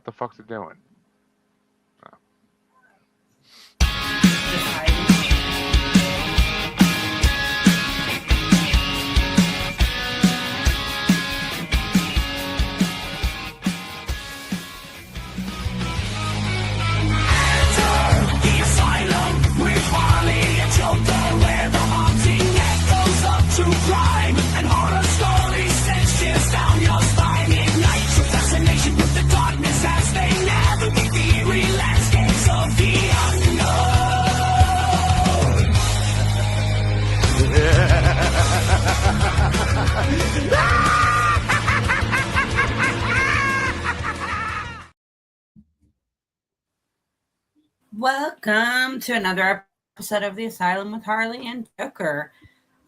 What the fuck's it doing? Welcome to another episode of The Asylum with Harley and Joker.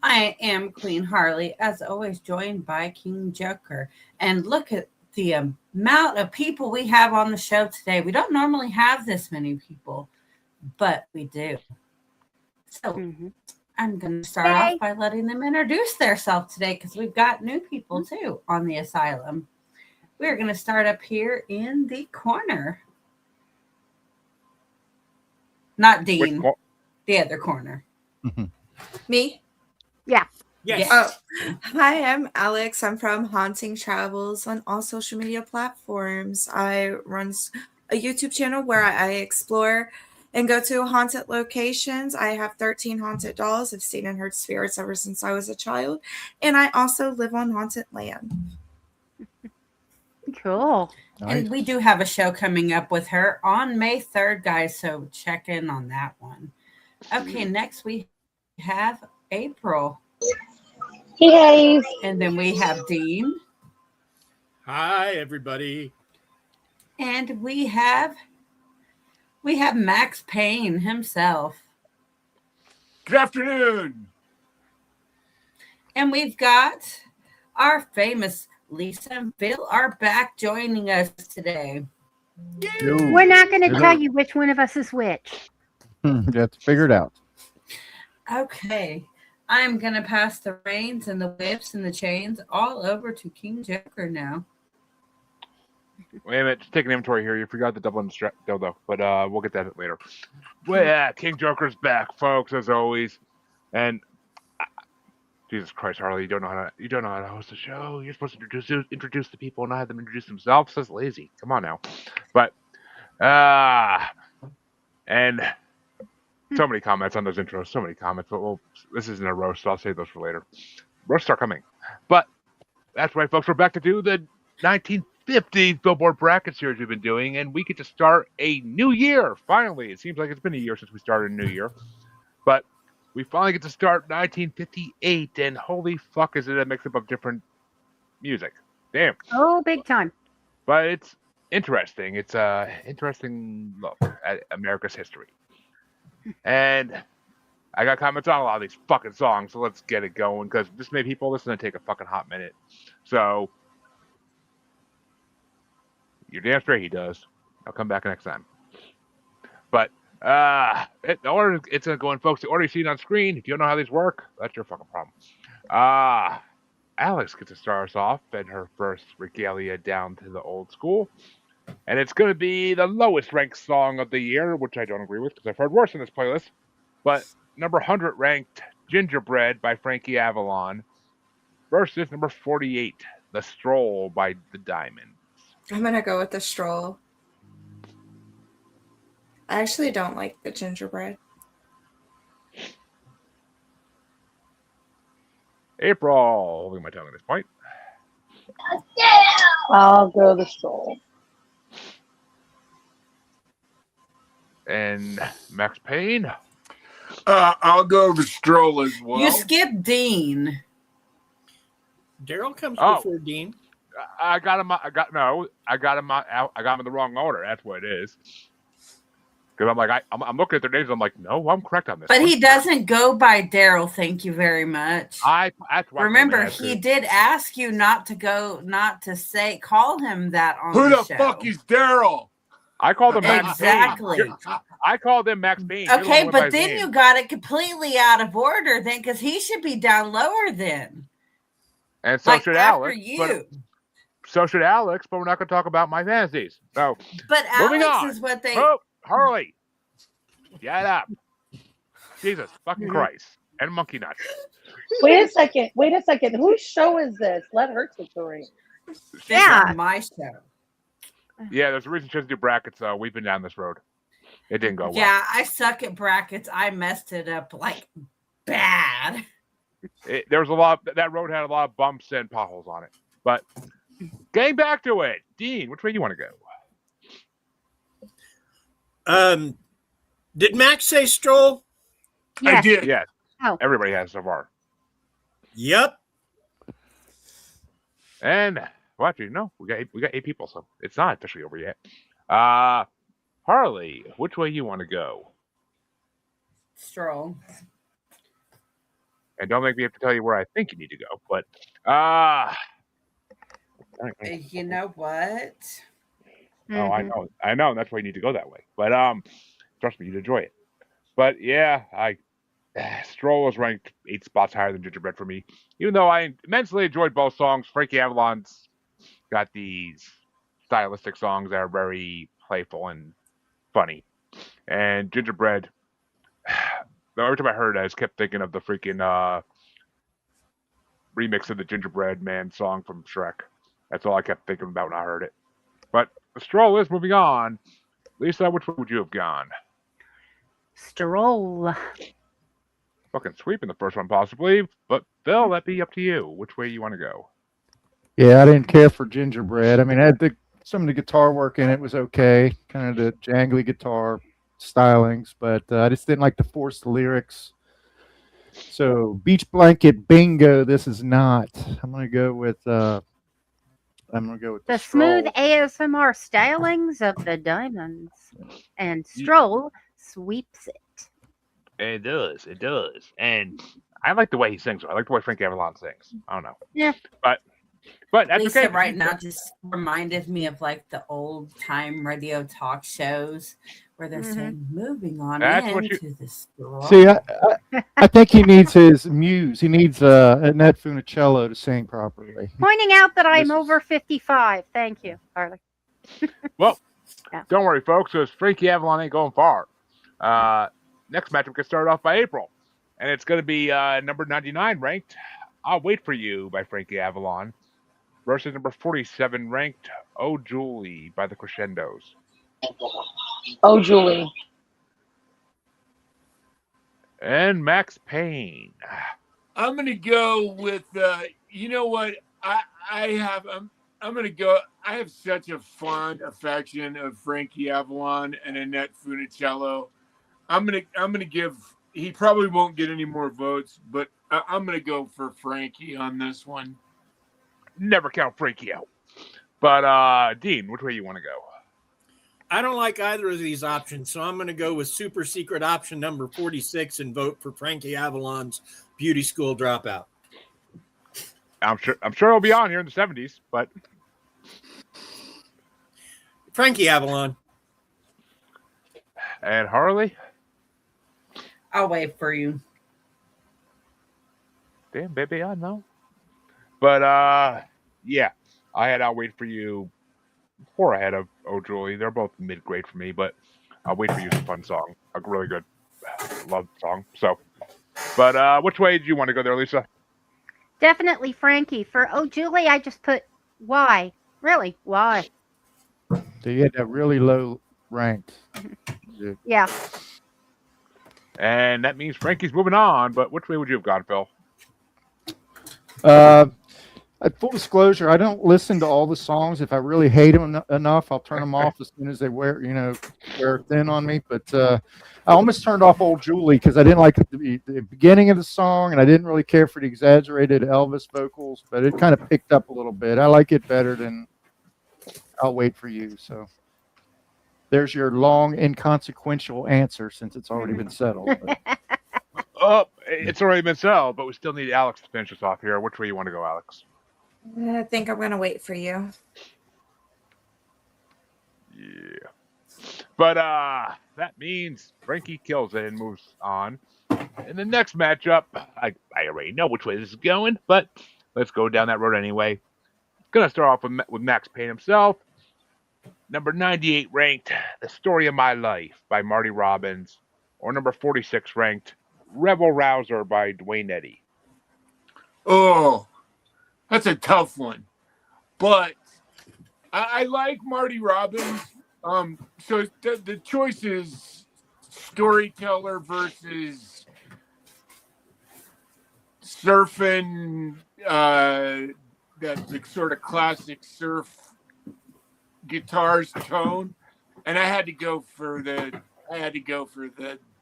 I am Queen Harley, as always, joined by King Joker. And look at the amount of people we have on the show today. We don't normally have this many people, but we do. So I'm going to start off by letting them introduce themselves today because we've got new people too on The Asylum. We're going to start up here in the corner. Not Dean, the other corner. Me? Yeah. Yes. Oh. Hi, I'm Alex. I'm from Haunting Travels on all social media platforms. I run a YouTube channel where I explore and go to haunted locations. I have 13 haunted dolls. I've seen and heard spirits ever since I was a child. And I also live on haunted land. Cool. And we do have a show coming up with her on May 3rd, guys, so check in on that one. Okay, next we have April. Hey. And then we have Dean. Hi, everybody. And we have Max Payne himself. Good afternoon. And we've got our famous Lisa and Bill are back joining us today. We're not going to tell you which one of us is which. That's figured out. Okay. I'm going to pass the reins and the whips and the chains all over to King Joker now. Wait a minute, just take an inventory here. You forgot the double dildo, but we'll get that later. Well, yeah, King Joker's back, folks, as always. And Jesus Christ, Harley, you don't know how to host a show. You're supposed to introduce the people and not have them introduce themselves. That's lazy. Come on now. But and so many comments on those intros. So many comments. But this isn't a roast, so I'll save those for later. Roasts are coming. But that's right, folks. We're back to do the 1950s Billboard bracket series we've been doing, and we get to start a new year. Finally, it seems like it's been a year since we started a new year, but we finally get to start 1958, and holy fuck, is it a mix-up of different music. Damn. Oh, big time. But it's interesting. It's an interesting look at America's history. And I got comments on a lot of these fucking songs, so let's get it going, because this many people listen to take a fucking hot minute. So, you're damn straight he does. I'll come back next time. But, the order it's going to go in, folks. The order you see on screen, if you don't know how these work, that's your fucking problem. Alex gets to start us off in her first regalia down to the old school. And it's going to be the lowest ranked song of the year, which I don't agree with because I've heard worse in this playlist. But number 100 ranked Gingerbread by Frankie Avalon versus number 48, The Stroll by The Diamonds. I'm going to go with The Stroll. I actually don't like the gingerbread. April, holding my tongue at this point. I'll go The Stroll. And Max Payne. I'll go with Stroll as well. You skipped Dean. Daryl comes before Dean. I got him in the wrong order. That's what it is. Because I'm like, I'm looking at their names. I'm like, no, I'm correct on this. But he doesn't go by Daryl. Thank you very much. Remember, he did ask you not to call him that on Who the the show. fuck is Daryl? I called him Max Exactly. Payne. I called him Max Payne. Okay, but then you got it completely out of order then, because he should be down lower then. And so like should after Alex. you. so should Alex, but we're not going to talk about my fantasies. So, But moving Alex on. is what they. Oh, Harley. Get up. Jesus fucking Christ. And monkey nuts. Wait a second. Whose show is this? Let her take the ring. This Yeah. is my show. Yeah, there's a reason she doesn't do brackets. We've been down this road. It didn't go well. Yeah, I suck at brackets. I messed it up like bad. There was a lot. That road had a lot of bumps and potholes on it. But getting back to it, Dean, which way do you want to go? Did Max say Stroll? I Yes. did. Yes. Oh. Everybody has so far. Yep. And well, actually, no, we got 8 people, so it's not officially over yet. Harley, which way you want to go? Stroll. And don't make me have to tell you where I think you need to go. But You know what? oh, I know, and that's why you need to go that way. But trust me, you'd enjoy it. But yeah, Stroll was ranked 8 spots higher than Gingerbread for me. Even though I immensely enjoyed both songs, Frankie Avalon's got these stylistic songs that are very playful and funny. And Gingerbread, every time I heard it, I just kept thinking of the freaking remix of the Gingerbread Man song from Shrek. That's all I kept thinking about when I heard it. But the Stroll is moving on. Lisa, which way would you have gone? Stroll. Fucking sweeping the first one, possibly. But Phil, that'd be up to you. Which way you want to go? Yeah, I didn't care for Gingerbread. I mean, some of the guitar work in it was okay, kind of the jangly guitar stylings, but I just didn't like the forced lyrics. So, Beach Blanket Bingo. This is not. I'm gonna go with. The smooth Stroll. ASMR stylings of the Diamonds. And Stroll sweeps it. It does. And I like the way he sings. I like the way Frank Avalon sings. I don't know. Yeah. But that's Lisa okay. right now just reminded me of like the old time radio talk shows where they're saying moving on That's what into the Stroll. See, I think he needs his muse. He needs Annette Funicello to sing properly. Pointing out that I'm This is- over 55. Thank you, Harley. Well, Yeah. don't worry, folks, because Frankie Avalon ain't going far. Next matchup gets started off by April, and it's going to be number 99 ranked I'll Wait For You by Frankie Avalon versus number 47 ranked Oh Julie by the Crescendos. Oh, Julie. And Max Payne. I'm gonna go with you know what I'm gonna go. I have such a fond affection of Frankie Avalon and Annette Funicello. I'm gonna give. He probably won't get any more votes, but I'm gonna go for Frankie on this one. Never count Frankie out. But Dean, which way you want to go? I don't like either of these options, so I'm going to go with super secret option number 46 and vote for Frankie Avalon's Beauty School Dropout. I'm sure it'll be on here in the 70s, but Frankie Avalon. and Harley. I'll wait for you. Damn, baby, I know. But yeah, I had I'll Wait For You 4 ahead of Oh Julie. They're both mid-grade for me, but I'll Wait For You is a fun song, a really good love song. So, but which way did you want to go there, Lisa? Definitely Frankie. For Oh Julie, I just put why. Really? Why? So you had that really low ranked. Yeah. And that means Frankie's moving on. But which way would you have gone, Phil? Full disclosure, I don't listen to all the songs. If I really hate them enough, I'll turn them off as soon as they wear thin on me. But I almost turned off Old Julie because I didn't like the beginning of the song, and I didn't really care for the exaggerated Elvis vocals. But it kind of picked up a little bit. I like it better than I'll Wait For You. So there's your long, inconsequential answer since it's already been settled. But. Oh, it's already been settled, but we still need Alex to finish us off here. Which way you want to go, Alex? I think I'm going to wait for you. Yeah. But that means Frankie kills it and moves on. In the next matchup, I already know which way this is going, but let's go down that road anyway. It's Gonna start off with Max Payne himself. Number 98 ranked, The Story of My Life by Marty Robbins. Or number 46 ranked, Rebel Rouser by Dwayne Eddy. Oh, that's a tough one. But I like Marty Robbins. So the choice is storyteller versus surfing, that the sort of classic surf guitars tone, and I had to go for the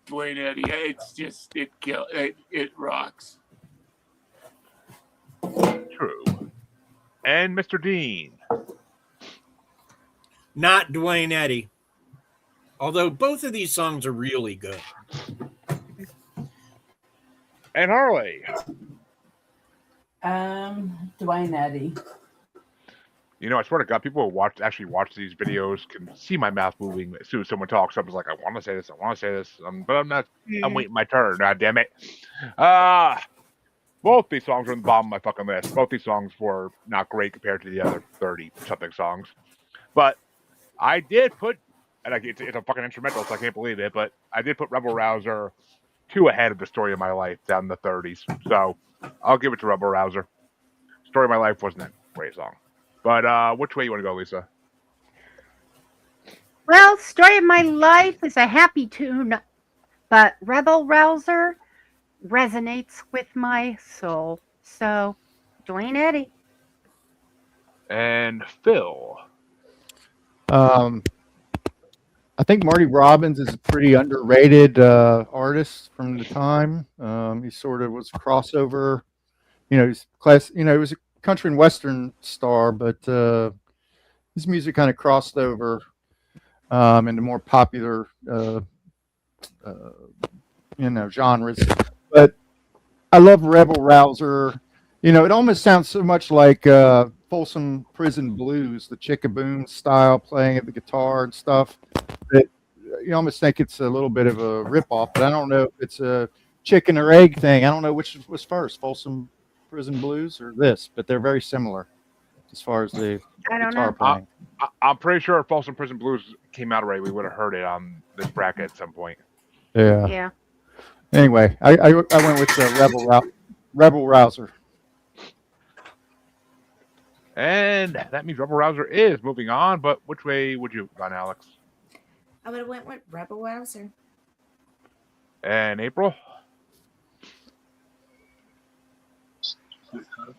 Dwayne Eddy. It's just it rocks. True. And Mr. Dean. Not Dwayne Eddy. Although both of these songs are really good. And Harley. Dwayne Eddy. You know, I swear to God, people who actually watch these videos can see my mouth moving as soon as someone talks. I'm just like, I want to say this, but I'm not. I'm waiting my turn. God damn it! Both these songs are on the bottom of my fucking list. Both these songs were not great compared to the other 30-something songs. But I did put, and it's a fucking instrumental, so I can't believe it, but I did put Rebel Rouser 2 ahead of The Story of My Life down in the 30s. So I'll give it to Rebel Rouser. Story of My Life wasn't a great song. But which way you want to go, Lisa? Well, Story of My Life is a happy tune, but Rebel Rouser resonates with my soul. So, Dwayne Eddy. And Phil. I think Marty Robbins is a pretty underrated artist from the time. He sort of was a crossover. You know, he's he was a country and western star, but his music kind of crossed over into more popular, genres. But I love Rebel Rouser. You know, it almost sounds so much like Folsom Prison Blues, the Chickaboom style playing of the guitar and stuff. That you almost think it's a little bit of a ripoff, but I don't know if it's a chicken or egg thing. I don't know which was first, Folsom Prison Blues or this, but they're very similar as far as the guitar playing. I'm pretty sure if Folsom Prison Blues came out already, we would have heard it on this bracket at some point. Yeah. Yeah. Anyway, I went with the Rebel Rouser. And that means Rebel Rouser is moving on, but which way would you have gone, Alex? I would have went with Rebel Rouser. And April?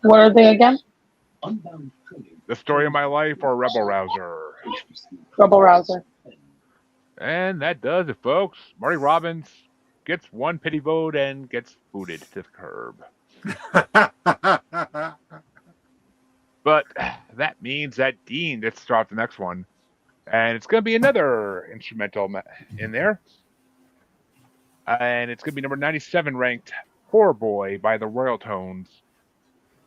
What are they again? The Story of My Life or Rebel Rouser? Rebel Rouser. And that does it, folks. Marty Robbins gets one pity vote and gets booted to the curb. But that means that Dean gets to start the next one. And it's going to be another instrumental in there. And it's going to be number 97 ranked Poor Boy by the Royal Tones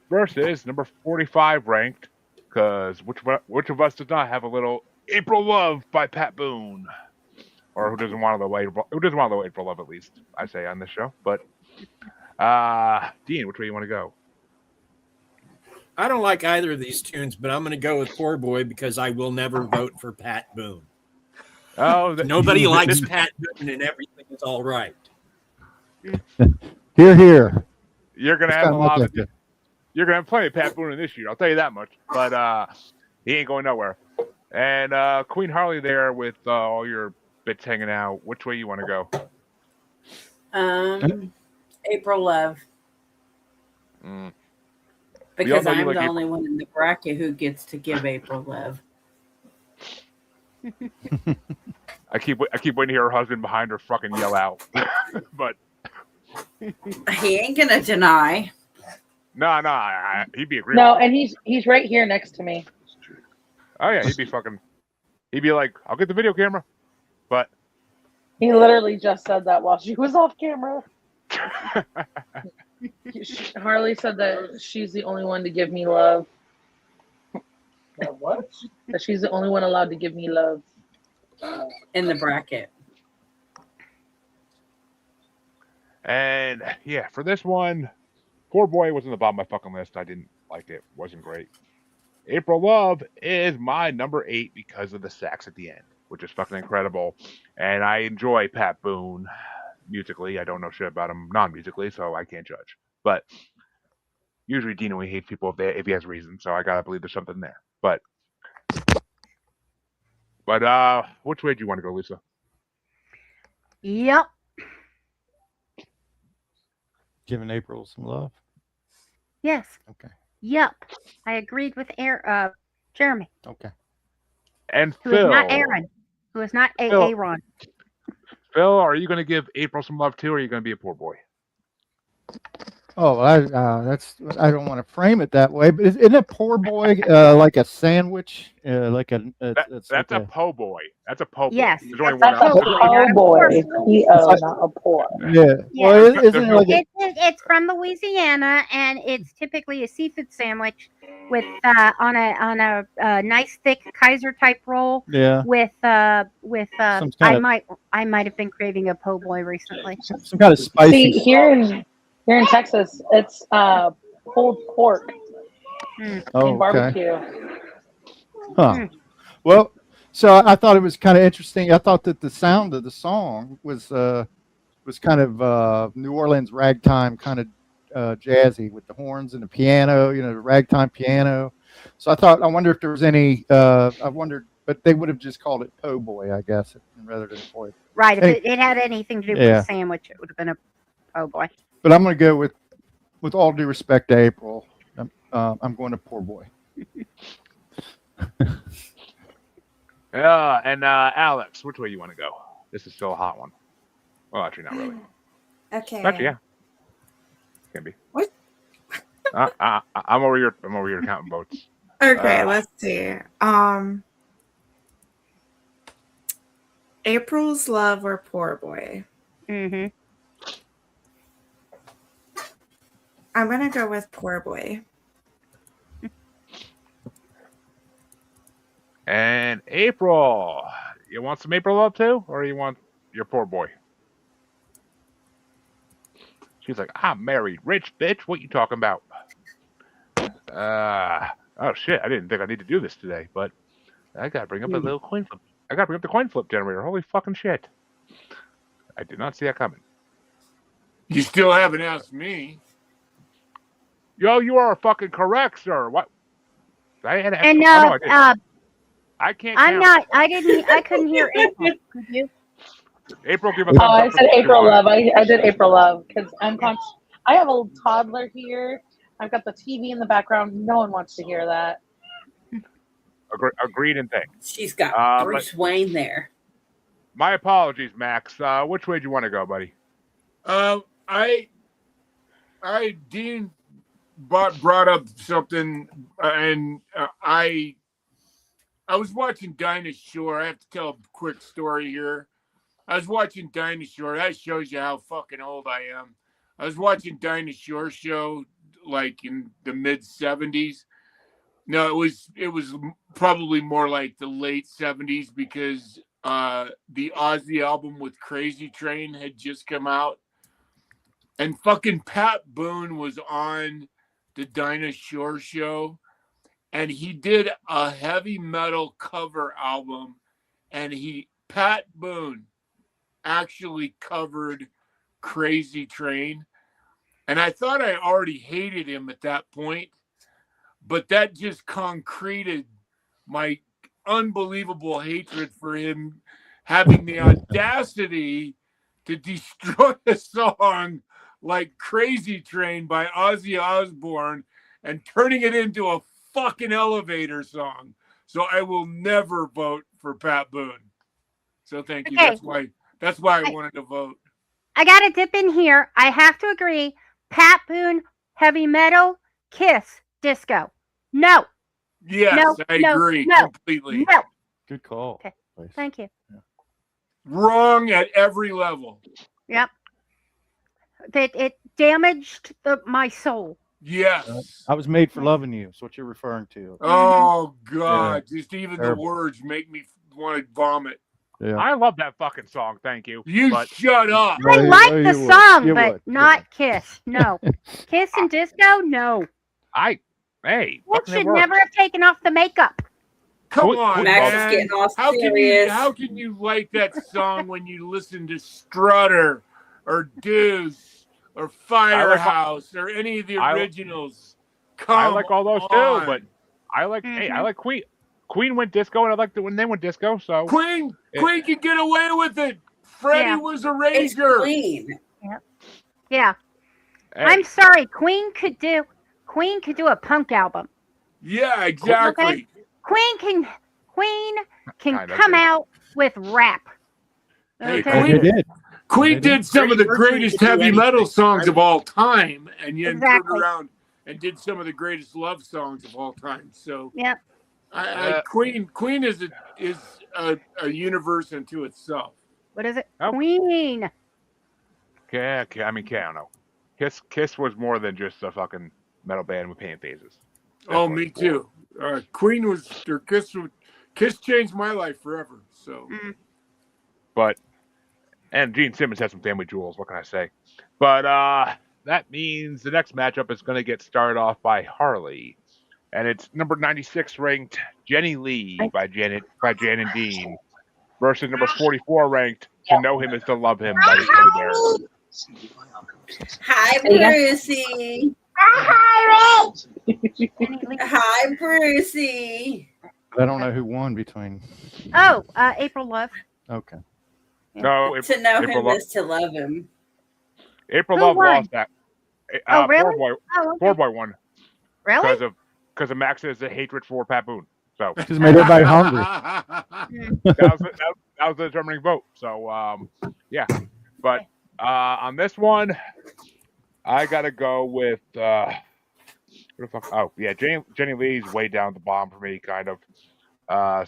versus number 45 ranked, because which of us does not have a little April Love by Pat Boone? Or who doesn't want a little April Love, at least, I say on this show. But Dean, which way you want to go? I don't like either of these tunes, but I'm going to go with Poor Boy because I will never vote for Pat Boone. Oh, Nobody likes Pat Boone, and everything is all right. Hear, hear. You're gonna have a lot of. You're gonna have plenty of Pat Boone in this year. I'll tell you that much. But he ain't going nowhere. And Queen Harley there with all your bits hanging out. Which way you want to go? April Love. Because I'm the only one in the bracket who gets to give April Love. I keep waiting to hear her husband behind her fucking yell out. But he ain't gonna deny. No, he'd be agreeing. No, and he's right here next to me. Oh yeah, he'd be like, I'll get the video camera. But he literally just said that while she was off camera. Harley said that she's the only one to give me love. What? That she's the only one allowed to give me love. In the bracket. And yeah, for this one, Poor Boy was in the bottom of my fucking list. I didn't like it. Wasn't great. April Love is my number 8 because of the sax at the end, which is fucking incredible. And I enjoy Pat Boone musically. I don't know shit about him non-musically, so I can't judge. But usually Dino hates people if he has reason, so I gotta believe there's something there. But which way do you want to go, Lisa? Yep. Giving April some love. Yes. Okay. Yep. I agreed with Jeremy. Okay. And Who is Phil. not Aaron. Who is not Phil. Aaron. Phil, are you going to give April some love too, or are you going to be a poor boy? Oh, I don't want to frame it that way, but isn't a poor boy like a sandwich? That's like a po' boy. That's a po' boy. Yes. There's only That's one a out. po' boy. P-O, not a poor. Yeah. Yeah. Well, isn't it like It's from Louisiana, and it's typically a seafood sandwich with on a nice thick Kaiser type roll. Yeah. With Some kind I might have been craving a po' boy recently. some kind of spicy? See, here in Texas, it's pulled pork Oh, and okay. barbecue. Huh. Well, so I thought it was kind of interesting. I thought that the sound of the song was kind of New Orleans ragtime, kind of jazzy with the horns and the piano, the ragtime piano. So I wonder if there was any. I wondered, but they would have just called it po' boy, I guess, rather than boy. Right. If it had anything to do with Yeah. the sandwich, it would have been a po' boy. But I'm going to go with all due respect to April. I'm going to poor boy. Yeah, and Alex, which way you want to go? This is still a hot one. Well, actually, not really. Okay. Actually, yeah, can be. What? I'm over here counting votes. Okay, let's see. April's Love or Poor Boy? Mm-hmm. I'm gonna go with Poor Boy. And April, you want some April love too, or you want your poor boy? She's like, I'm married, rich bitch. What you talking about? Oh shit! I didn't think I need to do this today, but I gotta bring up a little coin flip. I gotta bring up the coin flip generator. Holy fucking shit! I did not see that coming. You still haven't asked me. Yo, you are fucking correct, sir. What? I had to And no, I can't. I'm count. not. I couldn't hear April. Could you? April, give a Oh, thumbs I up said for April July. Love. I did April Love because I'm conscious. I have a little toddler here. I've got the TV in the background. No one wants to hear that. Agreed and thanks. She's got but- Bruce Wayne there. My apologies, Max. Which way do you want to go, buddy? Dean brought up something, and I was watching Dinah Shore. I have to tell a quick story here. I was watching Dinah Shore. That shows you how fucking old I am. I was watching Dinah Shore show like in the mid 70s. No, it was probably more like the late 70s because the Ozzy album with Crazy Train had just come out. And fucking Pat Boone was on the Dinah Shore show. And he did a heavy metal cover album. And Pat Boone actually covered Crazy Train. And I thought I already hated him at that point. But that just concreted my unbelievable hatred for him having the audacity to destroy a song like Crazy Train by Ozzy Osbourne and turning it into a fucking elevator song. So I will never vote for Pat Boone. So thank you. Okay. That's why I wanted to vote. I got to dip in here. I have to agree. Pat Boone, heavy metal, Kiss, disco. No. Yes, No, I no, agree no, completely. No. Good call. Okay. Place. Thank you. Wrong at every level. Yep. It damaged my soul. Yes. I was made for loving you. That's what you're referring to. Oh God! Just even Terrible. the words make me want to vomit. Yeah. I love that fucking song. Thank you. You But shut up. I Yeah, like you the would. song, You but would. not Kiss. No. Kiss and disco? No. I Hey, Nick fucking it should works. never have taken off the makeup. Come Queen- on, Max is man. getting all How can serious. you like that song when you listen to Strutter or Deuce or Firehouse or any of the I- originals? Come I like all those on. too, but I like hey, I Mhm. like Queen. Queen went disco, and I liked it when they went disco. So Queen could get away with it. Freddie Yeah. was a It's rager. clean. Yeah. hey, I'm sorry. Queen could do a punk album. Yeah, exactly. Queen can Kinda come did. out with rap. Hey, Okay. Queen- They did. Queen did some of the Freddie Mercury greatest could do heavy metal anything, songs right? of all time, and then turned Exactly. around and did some of the greatest love songs of all time. So, Yep. Queen is a universe unto itself. What is it? Oh. Queen. I mean, I don't know. Kiss was more than just a fucking metal band with paint phases. That's Oh, what me it's for. too. Queen was or Kiss changed my life forever. So But and Gene Simmons has some family jewels. What can I say? But that means the next matchup is going to get started off by Harley, and it's number 96 ranked Jenny Lee by Jan and Dean versus number 44 ranked To Know Him Is to Love Him by the Teddy Bears. Hi, There you go. Brucey. Hi, Brucey. I don't know who won between. Oh, April Love. Okay. No, To know April him Love, is to love him. April Who Love won? lost that. Oh, really? Poor Oh, okay. boy won Really? because of Max's hatred for Pat Boone. So Just made everybody hungry. that was the determining vote. So yeah, but on this one, I gotta go with what the fuck? Oh yeah, Jenny Lee's way down at the bottom for me, kind of.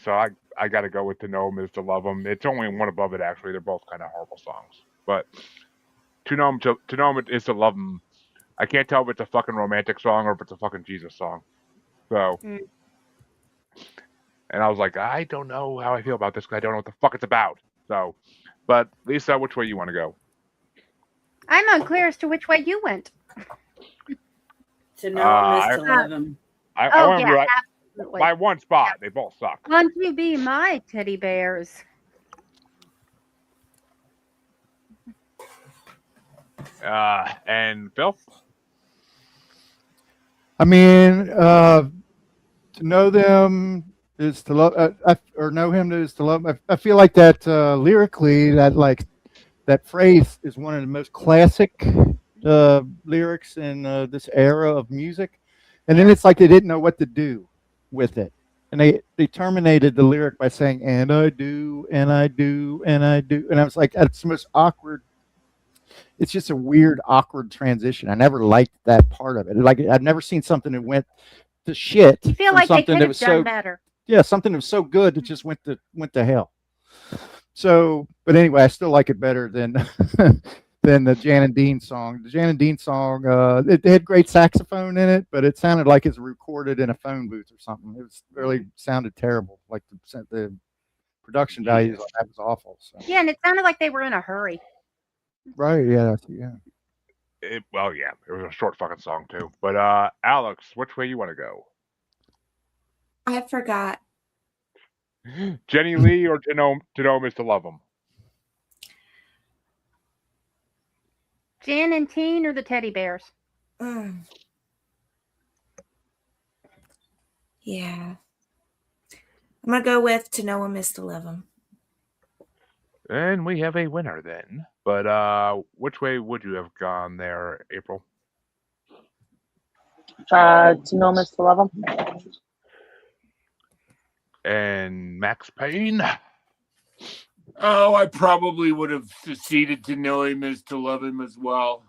So I gotta go with To Know Him Is to Love Him. It's only one above it actually. They're both kind of horrible songs, but To Know Him Is to Love Him. I can't tell if it's a fucking romantic song or if it's a fucking Jesus song. So. Mm. And I was like, I don't know how I feel about this because I don't know what the fuck it's about. So, but Lisa, which way you want to go? I'm unclear as to which way you went. To know him is to I- love him. I Oh, want to yeah, be absolutely. by one spot. They both suck. Want you be my teddy bears? And Phil? I mean, to know them is to love, or know him is to love. I feel like that lyrically, that phrase is one of the most classic lyrics in this era of music. And then it's like they didn't know what to do with it. And they terminated the lyric by saying, and I do, and I do, and I do. And I was like, that's the most awkward. It's just a weird, awkward transition. I never liked that part of it. Like I've never seen something that went to shit. You feel from like they something could that have was done so better. yeah, something that was so good that just went to hell. So, but anyway, I still like it better than than the Jan and Dean song. The Jan and Dean song, it had great saxophone in it, but it sounded like it's recorded in a phone booth or something. It was really sounded terrible. Like the production values on that was awful. So. Yeah, and it sounded like they were in a hurry. Right? Yeah. Yeah. Well, yeah, it was a short fucking song too. But Alex, which way you want to go? I forgot. Jenny Lee or To Know Him Is to Love Him? Jan and Teen or the teddy bears? Mm. Yeah. I'm going to go with To Know Him Is to Love Him. And we have a winner then. But which way would you have gone there, April? To know him is to love him. And Max Payne? Oh, I probably would have seceded To Know Him Is to Love Him as well.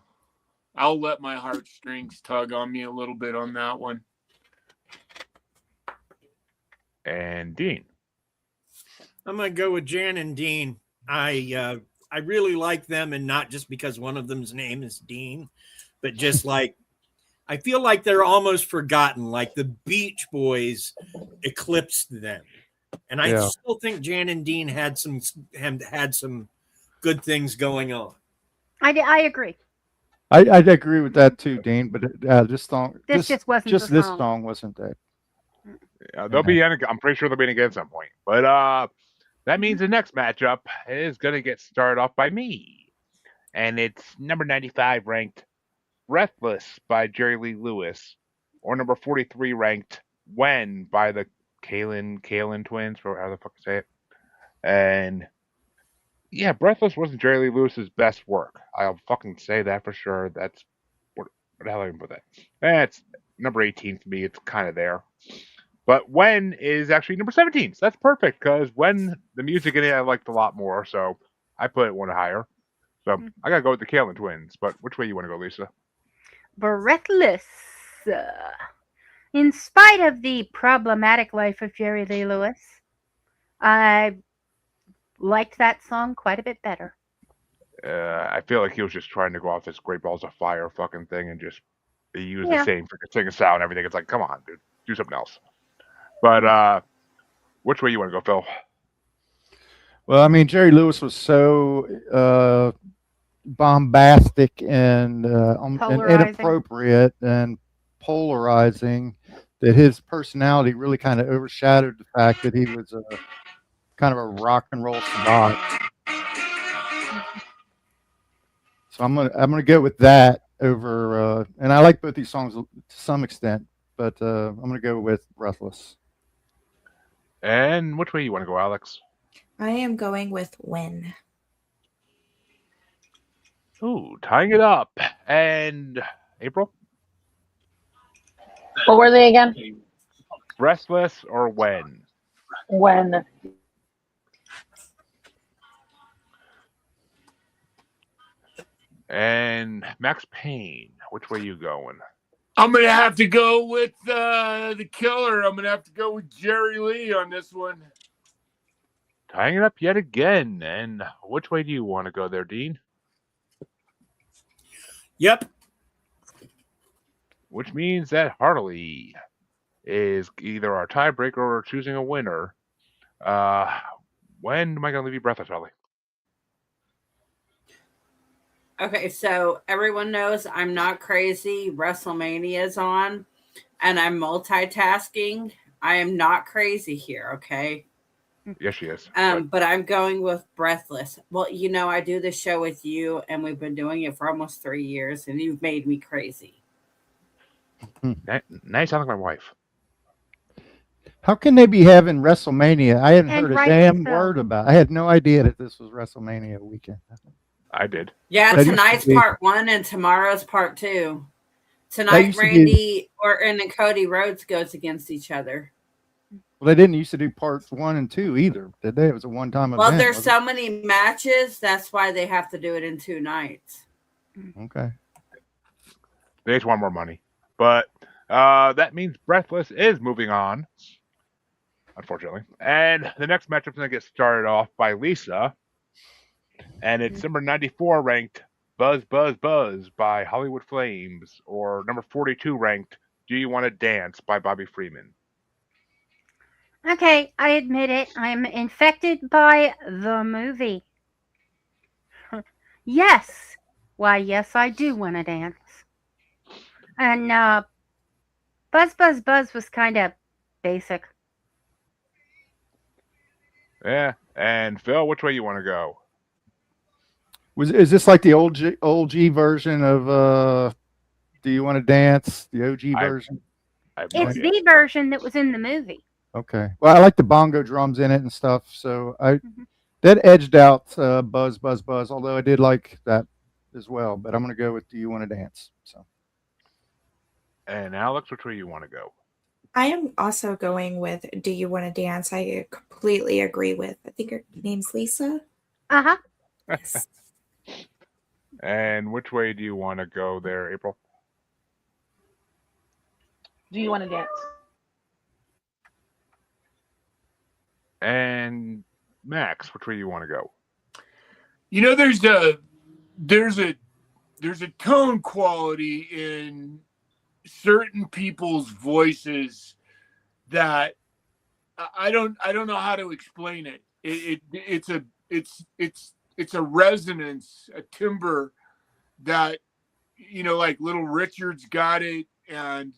I'll let my heartstrings tug on me a little bit on that one. And Dean? I'm gonna go with Jan and Dean. I really like them, and not just because one of them's name is Dean, but just like I feel like they're almost forgotten. Like the Beach Boys eclipsed them, and I Yeah. still think Jan and Dean had some good things going on. I agree. I'd agree with that too, Dean. But this song, This just wasn't just the this song. song wasn't that. They'll be in. I'm pretty sure they'll be in again at some point. But that means the next matchup is going to get started off by me, and it's number 95 ranked "Breathless" by Jerry Lee Lewis, or number 43 ranked "When" by the Kalin twins, or how the fuck to say it. And yeah, "Breathless" wasn't Jerry Lee Lewis's best work. I'll fucking say that for sure. That's what the hell I even put that. That's number 18 for me. It's kind of there. But "When" is actually number 17. So that's perfect because "When" the music in it I liked a lot more. So I put it one higher. So I gotta go with the Kalin twins. But which way you want to go, Lisa? Breathless. In spite of the problematic life of Jerry Lee Lewis, I liked that song quite a bit better. I feel like he was just trying to go off this Great Balls of Fire fucking thing and just use Yeah. the same freaking singing style and everything. It's like, come on, dude, do something else. But which way you want to go, Phil? Well, I mean, Jerry Lewis was so bombastic and Polarizing. inappropriate and polarizing that his personality really kind of overshadowed the fact that he was a kind of a rock and roll savant. So I'm gonna go with that over. And I like both these songs to some extent, but I'm gonna go with "Breathless." And which way you want to go, Alex? I am going with "When." Ooh, tying it up. And April? What were they again? "Restless" or "When"? When. And Max Payne, which way you going? I'm going to have to go with the killer. I'm going to have to go with Jerry Lee on this one. Tying it up yet again. And which way do you want to go there, Dean? Yep. Which means that Harley is either our tiebreaker or choosing a winner. When am I going to leave you breathless, Harley? Okay, so everyone knows I'm not crazy. WrestleMania's on, and I'm multitasking. I am not crazy here, okay? Yes, she is. But I'm going with Breathless. Well, you know, I do this show with you, and we've been doing it for almost 3 years, and you've made me crazy. Now you sound like my wife. How can they be having WrestleMania? I hadn't And heard a rightly damn so. word about it. I had no idea that this was WrestleMania weekend. I did. Yeah, That used to tonight's be- part 1 and tomorrow's part 2. That Tonight, used to be- Randy Orton and Cody Rhodes goes against each other. Well, they didn't used to do parts 1 and 2 either, did they? It was a one-time Well, event. there's wasn't so many matches. That's why they have to do it in 2 nights. it? Okay. They just want more money. But that means Breathless is moving on, unfortunately. And the next matchup is going to get started off by Lisa. And it's number 94 ranked "Buzz, Buzz, Buzz" by Hollywood Flames, or number 42 ranked "Do You Want to Dance" by Bobby Freeman. Okay, I admit it. I'm infected by the movie. Yes. Why, yes, I do want to dance. And Buzz, Buzz, Buzz was kind of basic. Yeah. And Phil, which way you want to go? Is this like the old G version of "Do You Want to Dance"? The OG version. I have no It's idea. the version that was in the movie. Okay. Well, I like the bongo drums in it and stuff, so that edged out "Buzz, Buzz, Buzz." Although I did like that as well, but I'm going to go with "Do You Want to Dance." So. And Alex, which way you want to go? I am also going with "Do You Want to Dance." I completely agree with. I think her name's Lisa. Uh-huh. Yes. And which way do you want to go there, April? Do you want to dance? And Max, which way do you want to go? You know, there's a tone quality in certain people's voices that I don't know how to explain it. It's a resonance, a timbre that like Little Richard's got it, and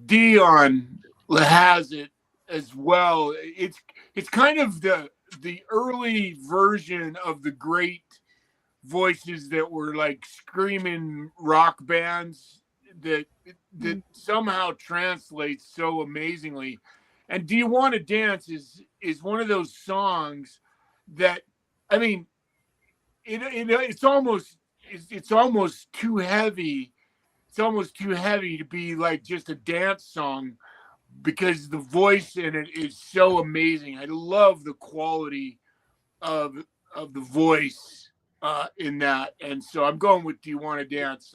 Dion has it as well. It's kind of the early version of the great voices that were like screaming rock bands that somehow translates so amazingly. And Do You Want to Dance is one of those songs that, I mean, it's almost too heavy. It's almost too heavy to be like just a dance song, because the voice in it is so amazing. I love the quality of the voice in that, and so I'm going with Do You Want to Dance.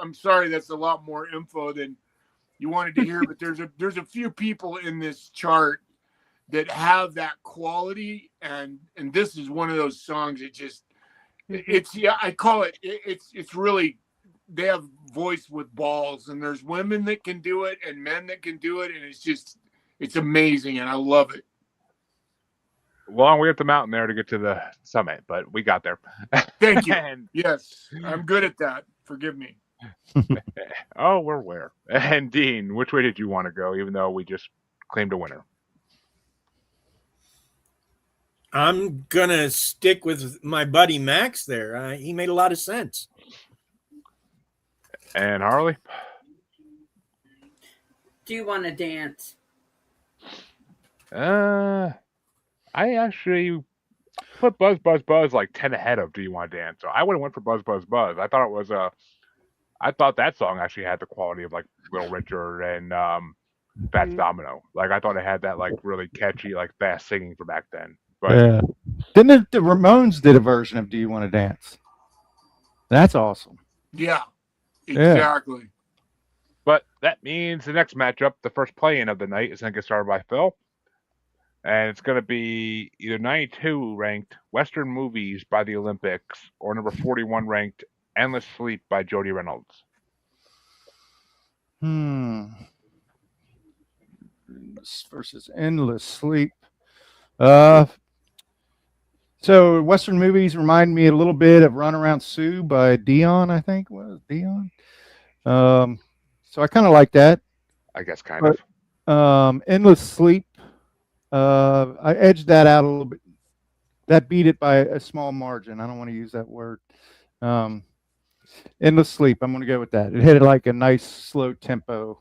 I'm sorry, that's a lot more info than you wanted to hear, but there's a few people in this chart that have that quality, and this is one of those songs. I call it. It's really, they have voice with balls, and there's women that can do it and men that can do it, and it's amazing, and I love it. Long way up the mountain there to get to the summit, but we got there. Thank you. Yes, I'm good at that. Forgive me. Oh, we're aware. And Dean, which way did you want to go, even though we just claimed a winner? I'm gonna stick with my buddy Max there. He made a lot of sense. And Harley? Do You Want to Dance? I actually put Buzz Buzz Buzz like 10 ahead of Do You Want to Dance. So I would have went for Buzz Buzz Buzz. I thought that song actually had the quality of like Little Richard and Fats Domino. Like I thought it had that like really catchy, like fast singing for back then. But Yeah. Then the Ramones did a version of Do You Want to Dance? That's awesome. Yeah, exactly. But that means the next matchup, the first play-in of the night, is going to get started by Phil. And it's going to be either 92 ranked Western Movies by the Olympics or number 41 ranked Endless Sleep by Jody Reynolds. Versus Endless Sleep. So Western Movies remind me a little bit of Run Around Sue by Dion, I think. Was Dion? So I kind of like that. I guess kind of. Endless Sleep. I edged that out a little bit. That beat it by a small margin. I don't want to use that word. Endless Sleep. I'm going to go with that. It had like a nice slow tempo,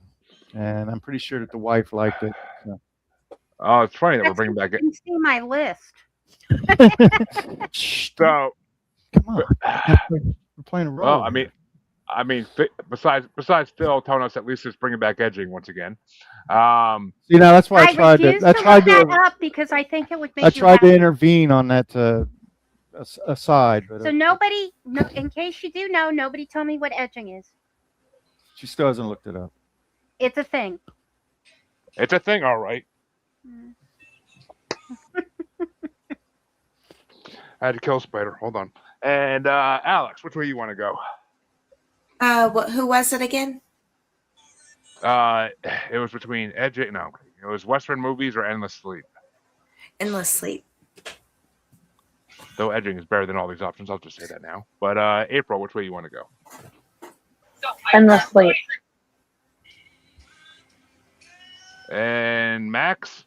and I'm pretty sure that the wife liked it. So. Oh, it's funny that we're bringing back. You can see my list. So, come on, we're playing a role. Well, I mean, besides Phil telling us at least it's bringing back edging once again. See, now that's why I tried to. I tried to up because I think it would make. I tried to intervene on that aside, but so nobody. No, in case you do know, nobody told me what edging is. She still hasn't looked it up. It's a thing. It's a thing, all right. I had to kill a spider. Hold on. And Alex, which way you want to go? Who was it again? It was between edging. No, it was Western Movies or Endless Sleep. Endless Sleep. Though edging is better than all these options, I'll just say that now. But April, which way you want to go? Endless Sleep. And Max?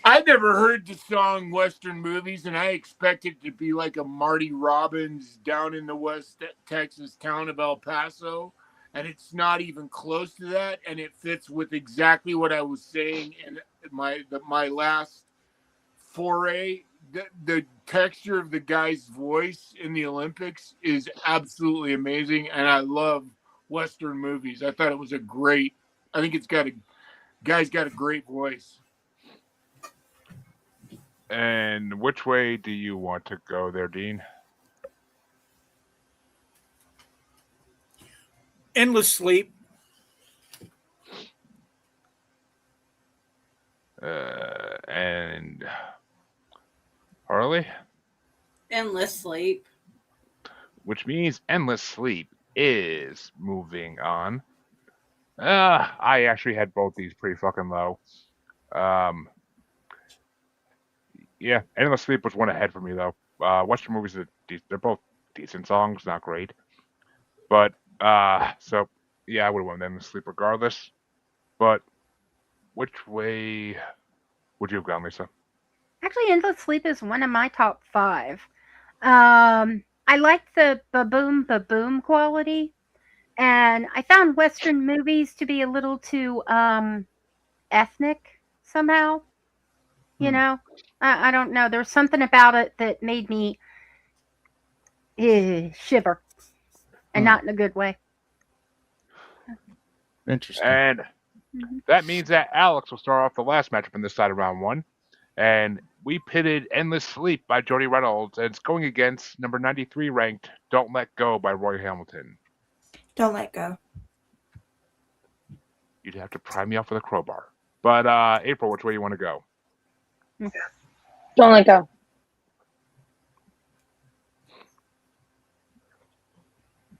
I never heard the song Western Movies, and I expected it to be like a Marty Robbins down in the West Texas town of El Paso, and it's not even close to that, and it fits with exactly what I was saying in my last foray. The texture of the guy's voice in the Olympics is absolutely amazing, and I love Western Movies. I thought it was I think guy's got a great voice. And which way do you want to go there, Dean? Endless Sleep. And Harley? Endless Sleep. Which means Endless Sleep is moving on. I actually had both these pretty fucking low. Yeah, Endless Sleep was one ahead for me, though. Western movies they're both decent songs, not great. But so yeah, I would have won them to sleep regardless. But which way would you have gone, Lisa? Actually, Endless Sleep is one of my top 5. I like the ba-boom quality, and I found Western movies to be a little too ethnic somehow. You know, I don't know. There's something about it that made me shiver, and not in a good way. Interesting. And that means that Alex will start off the last matchup in this side of round 1. And we pitted Endless Sleep by Jody Reynolds, and it's going against number 93 ranked Don't Let Go by Roy Hamilton. Don't let go. You'd have to pry me off with a crowbar. But April, which way you want to go? Don't let go.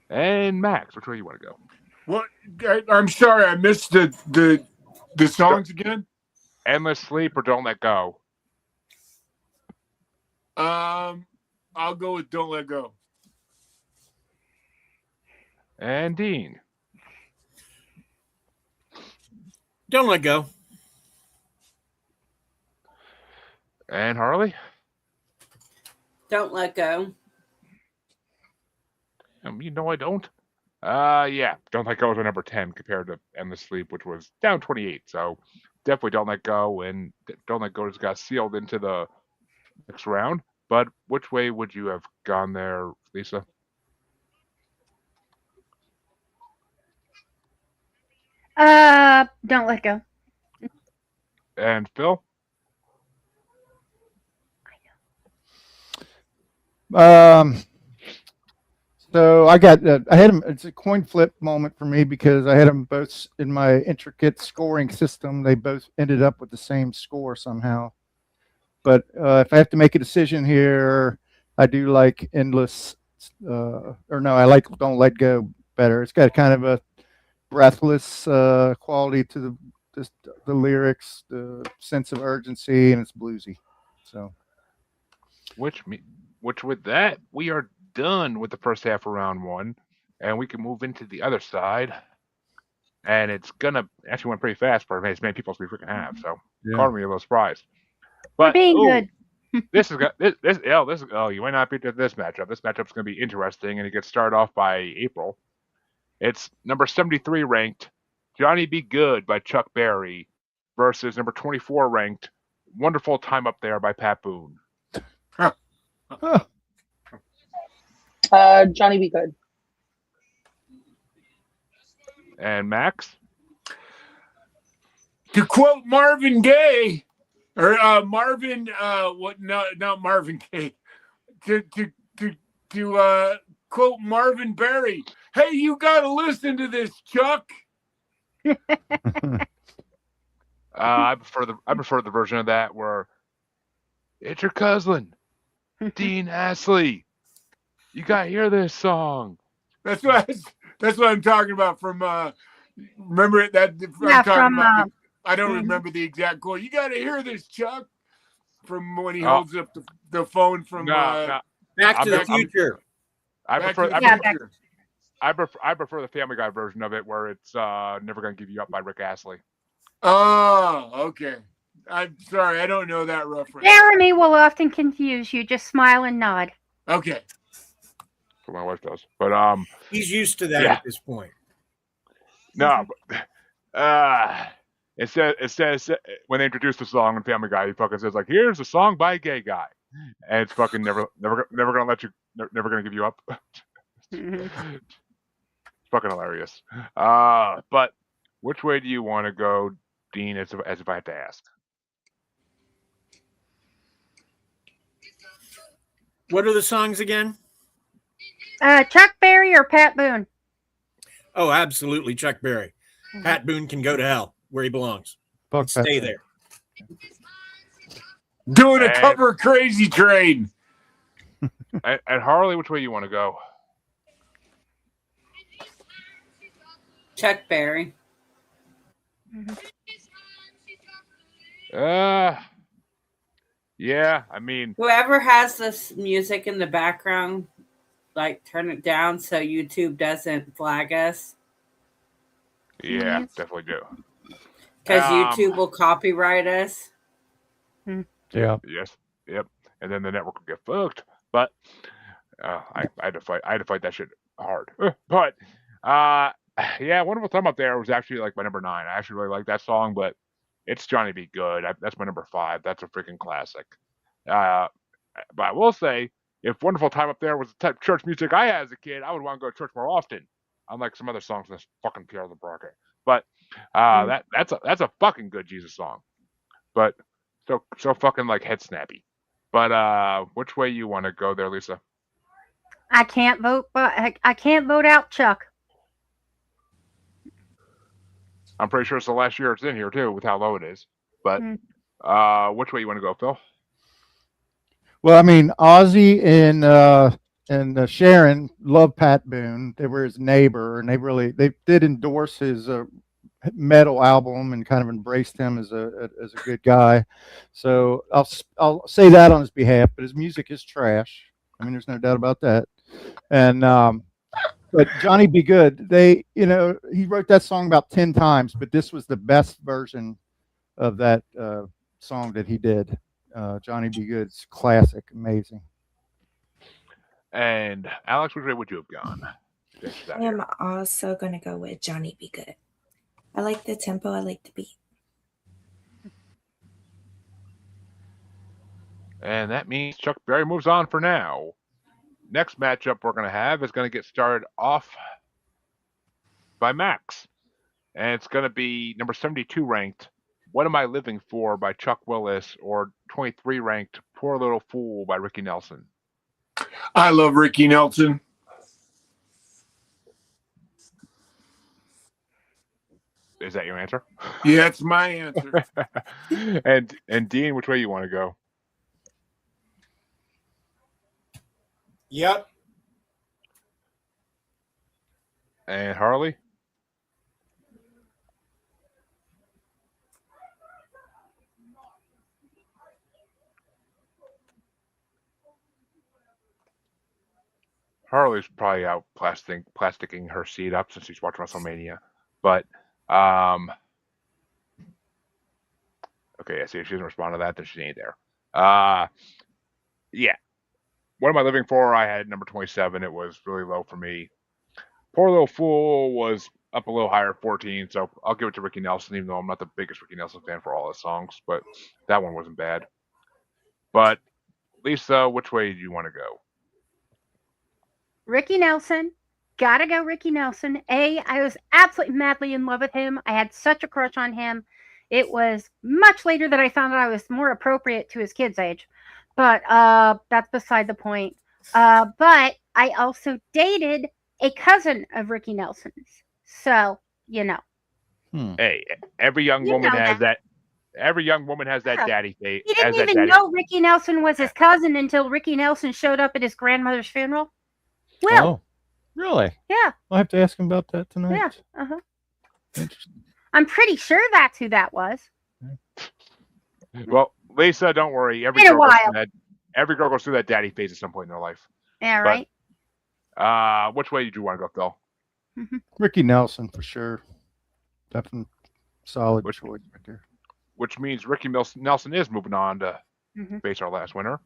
And Max, which way you want to go? What? I'm sorry, I missed the songs again. Endless Sleep or Don't Let Go? I'll go with Don't Let Go. And Dean. Don't Let Go. And Harley? Don't let go. You know I don't. Yeah, Don't Let Go is a number 10 compared to Endless Sleep, which was down 28. So definitely Don't Let Go, and Don't Let Go just got sealed into the next round. But which way would you have gone there, Lisa? Don't Let Go. And Phil? So I had them. It's a coin flip moment for me because I had them both in my intricate scoring system. They both ended up with the same score somehow. But if I have to make a decision here, I do like Endless, I like Don't Let Go better. It's got kind of a breathless quality to the lyrics, the sense of urgency, and it's bluesy. So, which with that, we are done with the first half of round 1, and we can move into the other side. And it's gonna actually went pretty fast for as many people as we freaking have. So, caught me a little surprised. But being good. This is you might not be to this matchup. This matchup's gonna be interesting, and it gets started off by April. It's number 73 ranked Johnny Be Good by Chuck Berry versus number 24 ranked Wonderful Time Up There by Pat Boone. Johnny Be Good. And Max? To quote Marvin Gaye, or Marvin, not Marvin Gaye. To quote Marvin Berry, hey, you got to listen to this, Chuck. I prefer the version of that where it's your cousin, Dean Astley. You got to hear this song. That's what I'm talking about. From remember that? Yeah, I'm talking about. I don't mhm. remember the exact quote. You got to hear this, Chuck. From when he holds up the phone from Back to the Future. I prefer the Family Guy version of it, where it's "Never Gonna Give You Up" by Rick Astley. Oh, okay. I'm sorry, I don't know that reference. Jeremy will often confuse you. Just smile and nod. Okay. What my wife does, but he's used to that at this point. No, it says when they introduce the song in Family Guy, he fucking says like, "Here's a song by a gay guy," and it's fucking never gonna let you, never gonna give you up. It's fucking hilarious. But which way do you want to go, Dean? As if I had to ask. What are the songs again? Chuck Berry or Pat Boone? Oh, absolutely, Chuck Berry. Pat Boone can go to hell where he belongs. Stay there. Doing a cover Crazy Train. And Harley, which way you want to go? Chuck Berry. Yeah, I mean, Whoever has this music in the background, like turn it down so YouTube doesn't flag us. yeah, Yes. definitely do. Because YouTube will copyright us. Yeah. Yes, yep. And then the network will get fucked. But I had to fight that shit hard. But yeah, Wonderful Time Up There was actually like my number 9. I actually really like that song, but it's Johnny Be Good. That's my number 5. That's a freaking classic. But I will say, if Wonderful Time Up There was the type of church music I had as a kid, I would want to go to church more often. Unlike some other songs in this fucking Pierre the Bracket. But that's a fucking good Jesus song. But so fucking like head snappy. But which way you want to go there, Lisa? I can't vote, but I can't vote out Chuck. I'm pretty sure it's the last year it's in here too, with how low it is. But which way you want to go, Phil? Well, I mean, Ozzy and Sharon loved Pat Boone. They were his neighbor, and they did endorse his metal album and kind of embraced him as a good guy. So I'll say that on his behalf. But his music is trash. I mean, there's no doubt about that. And but Johnny Be Good, he wrote that song about 10 times, but this was the best version of that song that he did. Johnny Be Good's classic, amazing. And Alex, which way would you have gone? I am also going to go with Johnny Be Good. I like the tempo. I like the beat. And that means Chuck Berry moves on for now. Next matchup we're going to have is going to get started off by Max. And it's going to be number 72 ranked, What Am I Living For by Chuck Willis, or 23 ranked, Poor Little Fool by Ricky Nelson. I love Ricky Nelson. Is that your answer? Yeah, it's my answer. and Dean, which way you want to go? Yep. And Harley? Harley's probably out plasticking her seat up since she's watched WrestleMania. But okay, yeah, see if she doesn't respond to that, then she ain't there. Yeah. What Am I Living For? I had number 27. It was really low for me. Poor Little Fool was up a little higher, 14. So I'll give it to Ricky Nelson, even though I'm not the biggest Ricky Nelson fan for all his songs. But that one wasn't bad. But Lisa, which way do you want to go? Ricky Nelson. Gotta go Ricky Nelson. I was absolutely madly in love with him. I had such a crush on him. It was much later that I found out I was more appropriate to his kid's age. But that's beside the point. But I also dated a cousin of Ricky Nelson's. So, Hey, every young woman has that. Every young woman has that daddy face. He didn't even know Ricky Nelson was his cousin until Ricky Nelson showed up at his grandmother's funeral. Will. Oh, really? Yeah. I'll have to ask him about that tonight. Yeah. Uh-huh. Interesting. I'm pretty sure that's who that was. Well, Lisa, don't worry. Every girl goes through that daddy phase at some point in their life. Yeah, right. But, which way did you want to go, Phil? Mm-hmm. Ricky Nelson for sure. Definitely solid choice right there. Which means Ricky Nelson is moving on to face our last winner.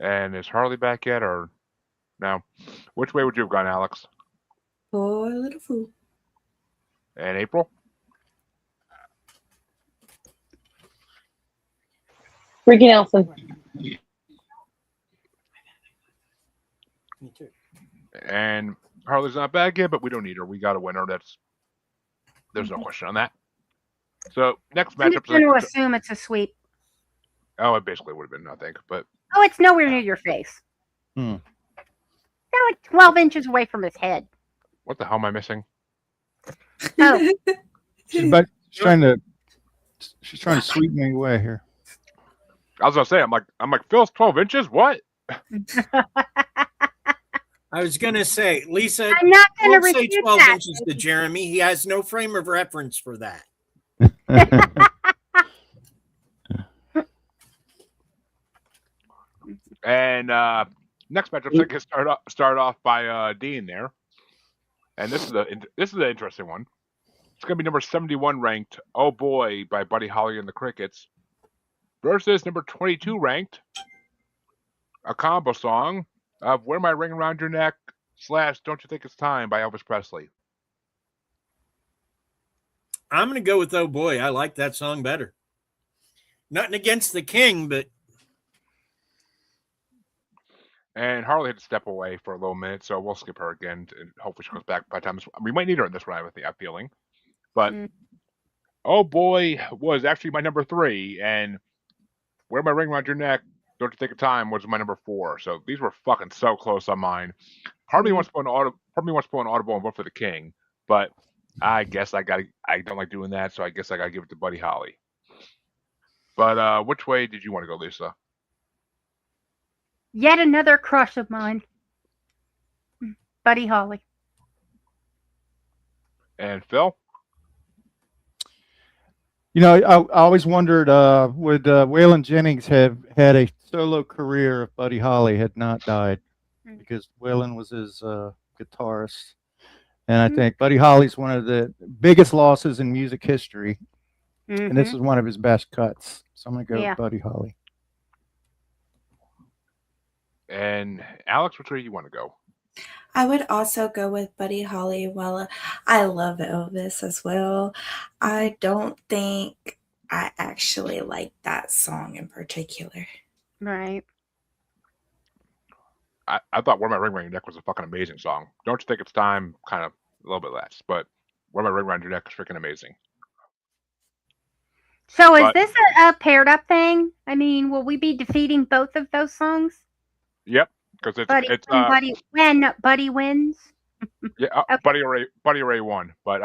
And is Harley back yet, or no? Which way would you have gone, Alex? Poor Little Fool. And April? Ricky Nelson. Me too. And Harley's not back yet, but we don't need her. We got a winner. There's no question on that. So next I'm matchup. just going to assume it's a sweep. Oh, it basically would have been nothing, but Oh, it's nowhere near your face. They're like 12 inches away from his head. what the hell am I missing? Oh, She's trying to sweep me away here. I was gonna say, I'm like Phil's 12 inches. What? I was going to say, Lisa, I'm not going to don't say refute 12 that. inches to Jeremy. He has no frame of reference for that. And next matchup, I can start off by Dean there. And this is an interesting one. It's going to be number 71 ranked "Oh Boy" by Buddy Holly and the Crickets versus number 22 ranked, a combo song of "Wear My Ring Around Your Neck" / "Don't You Think It's Time" by Elvis Presley. I'm going to go with "Oh Boy." I like that song better. Nothing against the King, but. And Harley had to step away for a little minute, so we'll skip her again, and hopefully she comes back by the time we might need her in this round. I'm feeling, but "Oh Boy" was actually my number 3, and "Wear My Ring Around Your Neck, Don't You Think It's Time" was my number 4. So these were fucking so close on mine. Part of me wants to put an audible and vote for the King, but I guess I don't like doing that, so I guess I gotta give it to Buddy Holly. But which way did you want to go, Lisa? Yet another crush of mine, Buddy Holly. And Phil? You know, I always wondered, would Waylon Jennings have had a solo career if Buddy Holly had not died? Because Waylon was his guitarist. And I think Buddy Holly's one of the biggest losses in music history. And this is one of his best cuts. So I'm going to go with Buddy Holly. And Alex, which way do you want to go? I would also go with Buddy Holly. Well, I love Elvis as well. I don't think I actually like that song in particular. Right. I thought "Wear My Ring Around Your Neck" was a fucking amazing song. "Don't You Think It's Time" kind of a little bit less, but "Wear My Ring Around Your Neck" is freaking amazing. So is this a paired up thing? I mean, will we be defeating both of those songs? Yep, because when Buddy wins. Yeah, okay. Buddy Ray won, but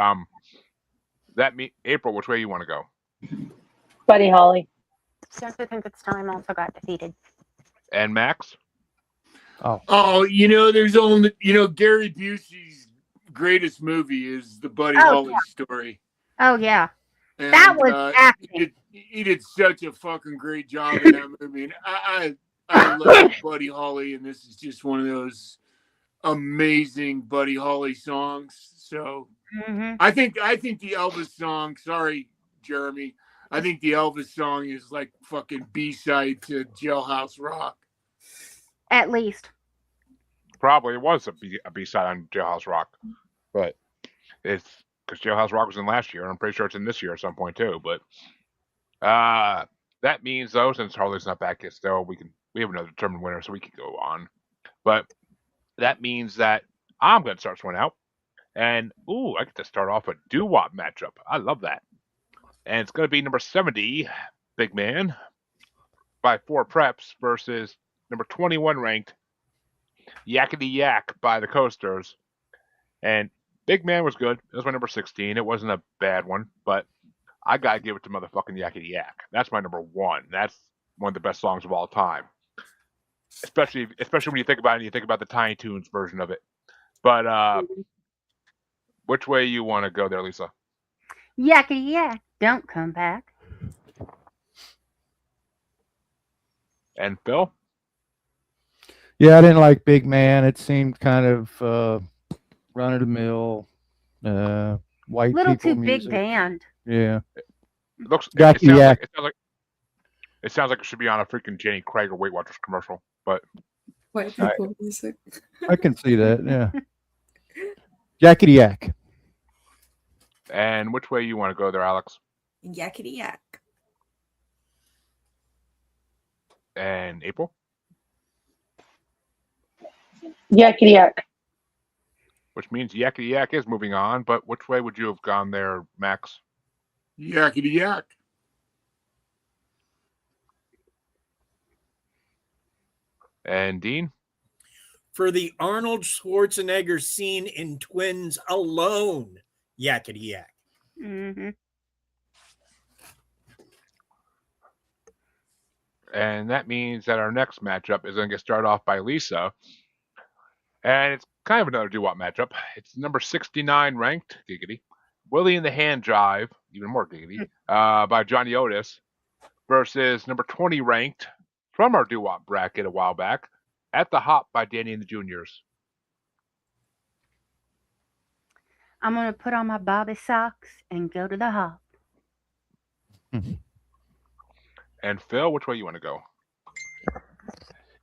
that April, which way you want to go? Buddy Holly. Don't You Think It's Time also got defeated. And Max? Oh, there's only Gary Busey's greatest movie is the Buddy Holly story. Oh yeah. And, that was acting. He did such a fucking great job in that movie. And I love Buddy Holly, and this is just one of those amazing Buddy Holly songs. So I think the Elvis song, sorry, Jeremy, I think the Elvis song is like fucking B-side to Jailhouse Rock. At least. Probably it was a B-side on Jailhouse Rock, but it's because Jailhouse Rock was in last year, and I'm pretty sure it's in this year at some point too. But that means though, since Harley's not back yet, still we have another determined winner, so we can go on. But that means that I'm going to start this one out, and I get to start off a doo-wop matchup. I love that, and it's going to be number 70, Big Man, by 4 Preps versus number 21 ranked Yakety Yak by the Coasters. And Big Man was good. It was my number 16. It wasn't a bad one, but I gotta give it to motherfucking Yakety Yak. That's my number 1. That's one of the best songs of all time. Especially when you think about it and you think about the Tiny Toons version of it. But which way you want to go there, Lisa? Yakety Yak, don't come back. And Phil? Yeah, I didn't like Big Man. It seemed kind of run of the mill, white little people too music. Big band. Yeah, it sounds like it should be on a freaking Jenny Craig or Weight Watchers commercial. But white people music. I can see that. Yeah, Yakety Yak. And which way you want to go there, Alex? Yakety Yak. And April? Yakety Yak. Which means Yakety Yak is moving on, but which way would you have gone there, Max? Yakety Yak. And Dean? For the Arnold Schwarzenegger scene in Twins alone, Yakety Yak. Mm-hmm. And that means that our next matchup is going to get started off by Lisa. And it's kind of another doo-wop matchup. It's number 69 ranked, giggity, Willie and the Hand Jive, even more giggity, by Johnny Otis, versus number 20 ranked from our doo-wop bracket a while back, At the Hop by Danny and the Juniors. I'm going to put on my Bobby socks and go to the hop. And Phil, which way you want to go?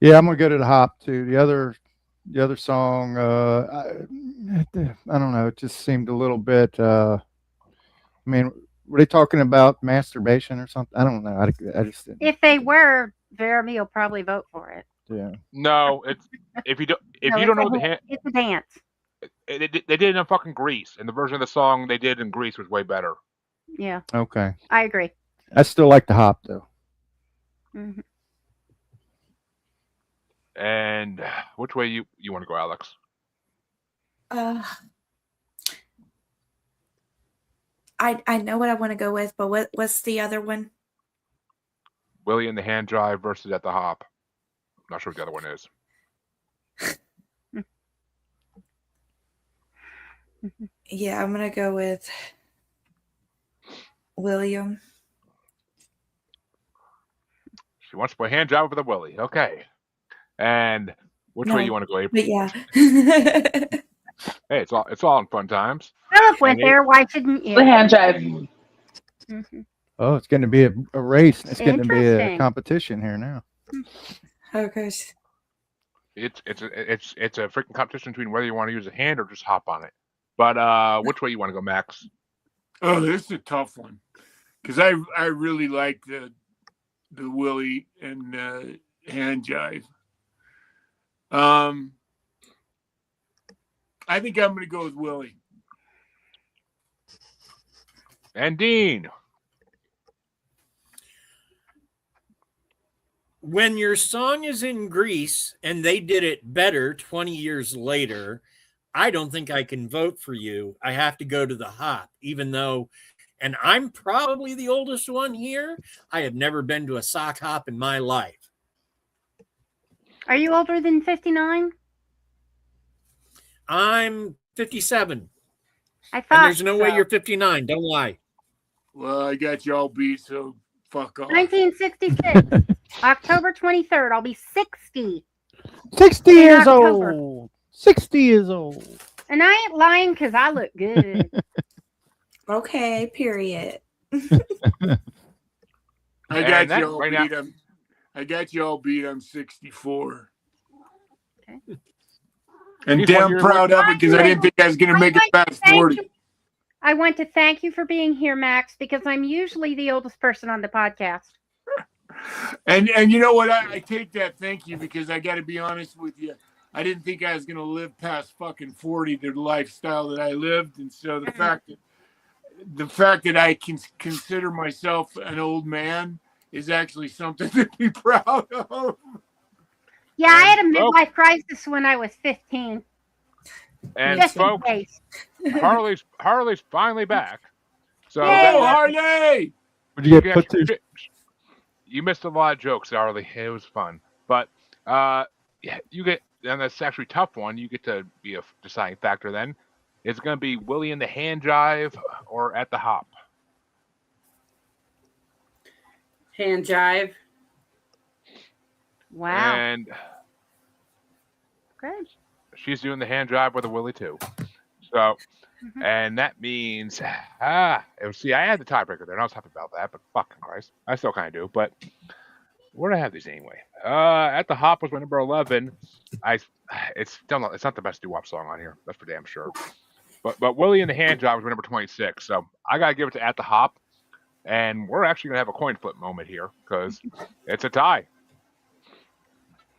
Yeah, I'm gonna go to the hop too. The other song, I don't know. It just seemed a little bit. I mean, were they talking about masturbation or something? I don't know. I just didn't. If they were, Jeremy will probably vote for it. Yeah. No, it's if you don't No, know the it's a dance. they did it in fucking Greece, and the version of the song they did in Greece was way better. Yeah, Okay. I agree. I still like the hop though. hmm And which way you want to go, Alex? I know what I want to go with, but what's the other one? Willie and the Hand Drive versus At the Hop. I'm not sure what the other one is. Yeah, I'm gonna go with William. She wants to play Hand Drive with a Willie. Okay. And which way No, you want to go, April? But yeah. Hey, it's all in fun times. Philip went And there. Why shouldn't you? The hand drive. Mhm. Oh, it's going to be a race. It's going to be a Interesting. competition here now. Oh gosh. It's a freaking competition between whether you want to use a hand or just hop on it. But which way you want to go, Max? Oh, this is a tough one because I really like the Willie and hand jive. I think I'm going to go with Willie. And Dean. When your song is in Greece and they did it better 20 years later, I don't think I can vote for you. I have to go to the hop, even though, and I'm probably the oldest one here. I have never been to a sock hop in my life. Are you older than 59? I'm 57. I And thought there's no way so. you're 59. Don't lie. Well, I got you all beat, so fuck off. 1966, October 23rd. I'll be 60. 60 In years October. old. 60 years old. And I ain't lying because I look good. Okay, period. I And got that you all right now- beat. I got you all beat. I'm 64. Okay. And He's damn 1 year proud of it because I didn't think I was going to make it past 40. I want to thank you for being here, Max, because I'm usually the oldest person on the podcast. And you know what? I take that thank you because I got to be honest with you. I didn't think I was going to live past fucking 40, the lifestyle that I lived. And so the fact that I can consider myself an old man is actually something to be proud of. Yeah, I had a And folks- midlife crisis when I was 15. And Just in folks, case. Harley's finally back. So Yay! that- Oh, Harley! Would you get you put guys- to? you missed a lot of jokes, Harley. It was fun. But yeah, you get, and that's actually a tough one. You get to be a deciding factor then. It's going to be Willie in the Hand Jive or At the Hop. Hand jive. Wow. And Good. she's doing the hand jive with a Willie too. So, Mhm. and that means, see, I had the tiebreaker there, and I was happy about that, but fucking Christ, I still kind of do. But where do I have these anyway? At the Hop was my number 11. It's not the best doo-wop song on here. That's for damn sure. But Willie and the Hand Job was my number 26. So I gotta give it to At the Hop, and we're actually gonna have a coin flip moment here because it's a tie.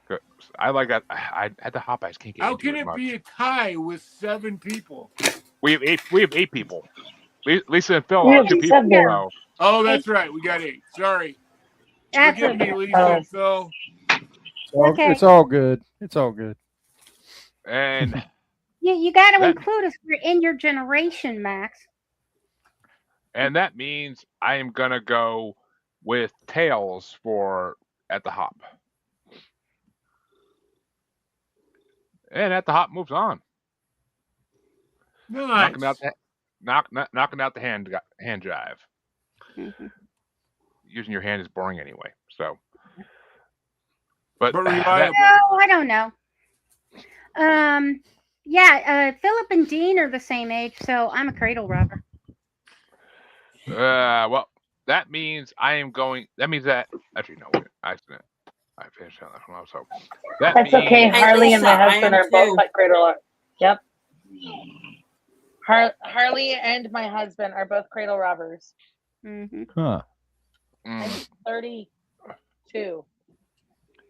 'Cause I like that. At the Hop, I just can't get How into can as it much. be a tie with 7 people? We have 8. We have 8 people. Lisa and Phil We are have 2 people. 7. So Oh, that's right. We got 8. Sorry. That's Forgive me, okay. Lisa and Phil. Okay. It's all good. It's all good. and You got to That- include us. We're in your generation, Max. and that means I am gonna go with Tails for At the Hop. And At the Hop moves on, Nice. knocking out the hand jive. Mhm. Using your hand is boring anyway. So But reliable. No, I don't know. Philip and Dean are the same age, so I'm a cradle robber. well, that means I am going. That means that actually no, I finished on that one. So that That's means, okay. Harley and my Lisa, I husband am are both too. like cradle. Yep. Harley and my husband are both cradle robbers. Mm-hmm. Huh. I'm 32.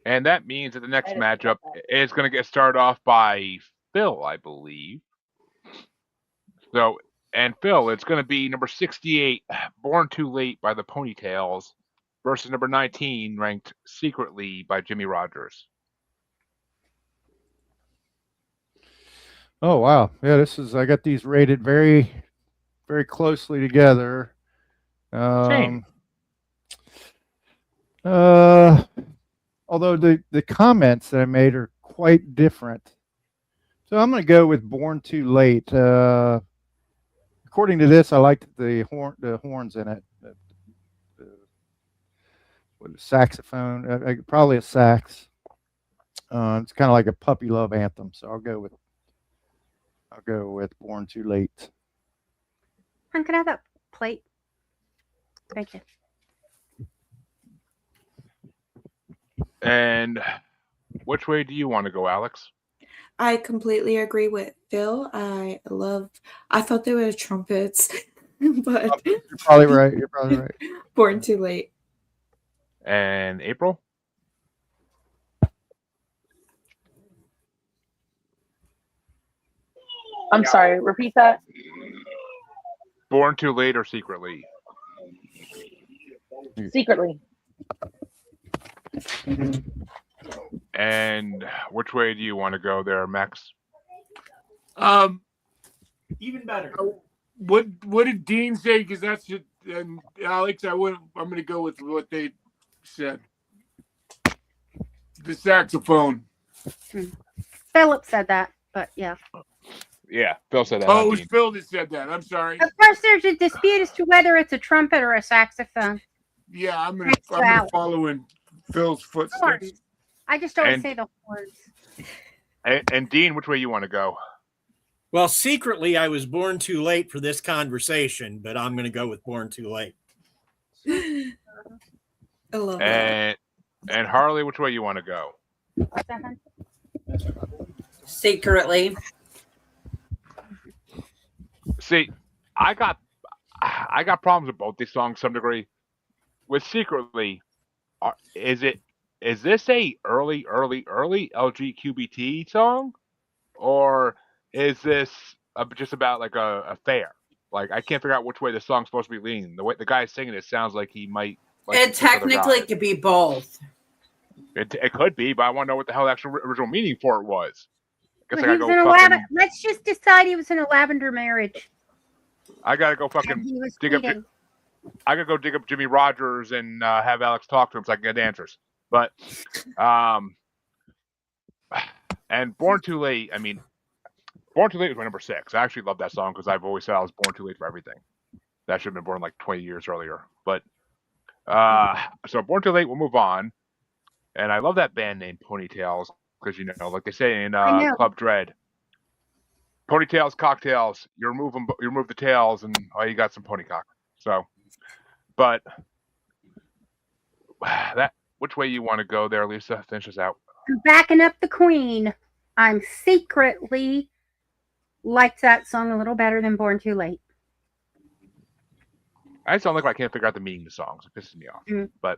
And that means that the next I just matchup love is going to get started off by Phil, I believe. So, and Phil, it's going to be number 68, Born Too Late by the Ponytails, versus number 19, ranked Secretly by Jimmy Rogers. Oh wow. Yeah, I got these rated very, very closely together. Same. Although the comments that I made are quite different. So I'm going to go with Born Too Late. According to this, I liked the horns in it. With a saxophone, probably a sax. It's kind of like a puppy love anthem. So I'll go with Born Too Late. Can I have that plate? Thank you. And which way do you want to go, Alex? I completely agree with Phil. I thought they were trumpets, but You're probably right. You're probably right. Born Too Late. And April? I'm sorry. Repeat that. Born Too Late or Secretly? Secretly. And which way do you want to go there, Max? Even better. What did Dean say? Because that's it. And Alex, I'm going to go with what they said. The saxophone. Philip said that, but yeah. Yeah, Phil said that. Oh, it was Phil that said that. I'm sorry. Of course, there's a dispute as to whether it's a trumpet or a saxophone. Yeah, I'm gonna follow in Phil's footsteps. Horns. I just always And- say the horns. And Dean, which way you want to go? Well, secretly, I was born too late for this conversation, but I'm going to go with Born Too Late. I love that. And Harley, which way you want to go? What's that, hon? Secretly. See, I got problems with both these songs to some degree. With Secretly, is this a early LGQBT song, or is this just about like a fair? Like I can't figure out which way the song's supposed to be leaning. The way the guy's singing it sounds like he might. Like It technically could be both. It could be, but I want to know what the hell the actual original meaning for it was. Well, he was in let's just decide he was in a lavender marriage. I gotta go And fucking he was dig up. tweeting. I gotta go dig up Jimmy Rogers and have Alex talk to him so I can get answers. But and Born Too Late. I mean, Born Too Late was my number 6. I actually love that song because I've always said I was born too late for everything. That should have been born like 20 years earlier. But so Born Too Late. We'll move on. And I love that band name Ponytails because like they say in Club Dread, ponytails, cocktails. You remove the tails, and you got some ponycock. So, but which way you want to go there, Lisa? Finish us out. I'm backing up the Queen. I'm secretly liked that song a little better than Born Too Late. I sound like I can't figure out the meaning of the songs. It pisses me off. But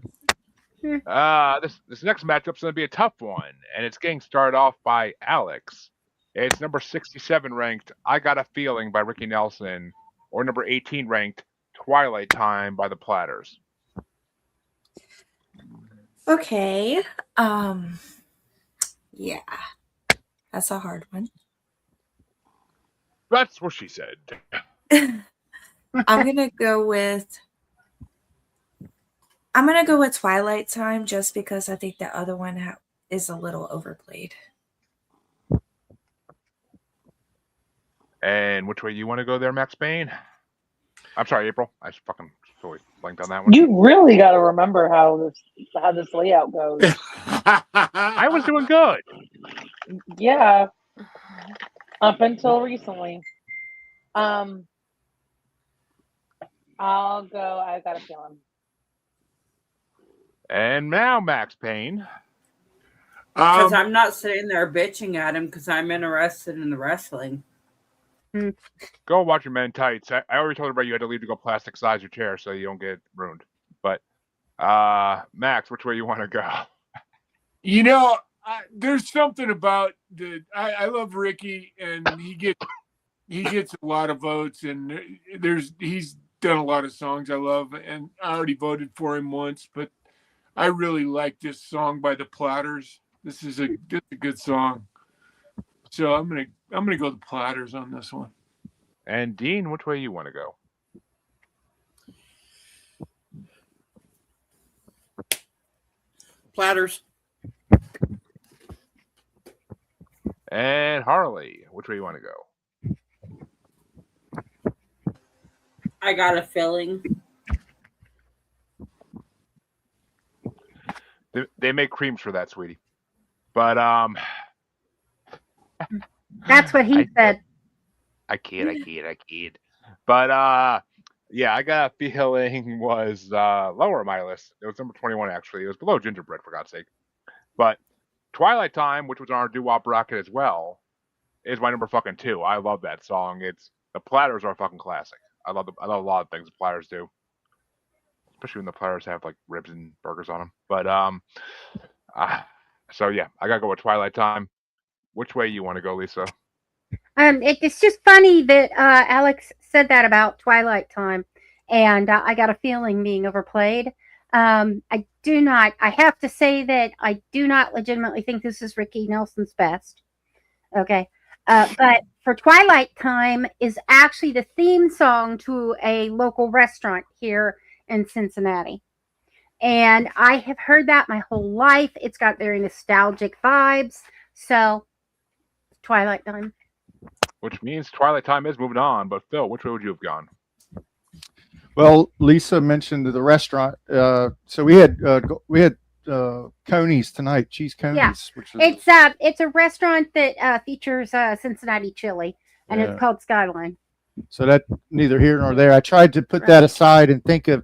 this next matchup's going to be a tough one, and it's getting started off by Alex. It's number 67 ranked I Got a Feeling by Ricky Nelson, or number 18 ranked Twilight Time by the Platters. Okay. Yeah. That's a hard one. That's what she said. I'm gonna go with Twilight Time just because I think the other one is a little overplayed. And which way you want to go there, Max Payne? I'm sorry, April. I fucking totally blanked on that one. You really got to remember how this layout goes. I was doing good. Yeah, up until recently. I'll go. I got a feeling. And now Max Payne. Because I'm not sitting there bitching at him because I'm interested in the wrestling. Go watch your Men in Tights. I already told everybody you had to leave to go plastic size your chair so you don't get ruined. But Max, which way you want to go? You know, there's something about I love Ricky, and he gets a lot of votes, and he's done a lot of songs I love, and I already voted for him once, but I really like this song by the Platters. This is a good song, so I'm gonna go the Platters on this one. And Dean, which way you want to go? Platters. And Harley, which way you want to go? I got a feeling. They make creams for that, sweetie. But That's what he said. I kid. But yeah, I got a feeling was lower on my list. It was number 21 actually. It was below Gingerbread, for God's sake. But Twilight Time, which was on our doo-wop bracket as well, is my number fucking 2. I love that song. The Platters are a fucking classic. I love a lot of things the Platters do, especially when the Platters have like ribs and burgers on them. But so yeah, I gotta go with Twilight Time. Which way you want to go, Lisa? It's just funny that Alex said that about Twilight Time, and I got a feeling being overplayed. I have to say that I do not legitimately think this is Ricky Nelson's best. Okay. But for Twilight Time is actually the theme song to a local restaurant here in Cincinnati. And I have heard that my whole life. It's got very nostalgic vibes. So, Twilight Time. Which means Twilight Time is moving on. But Phil, which way would you have gone? Well, Lisa mentioned the restaurant. So we had Coney's tonight, cheese Coney's. Yeah. Which is It's a restaurant that features Cincinnati chili, and it's called Skyline. So that neither here nor there. I tried to put that aside and think of.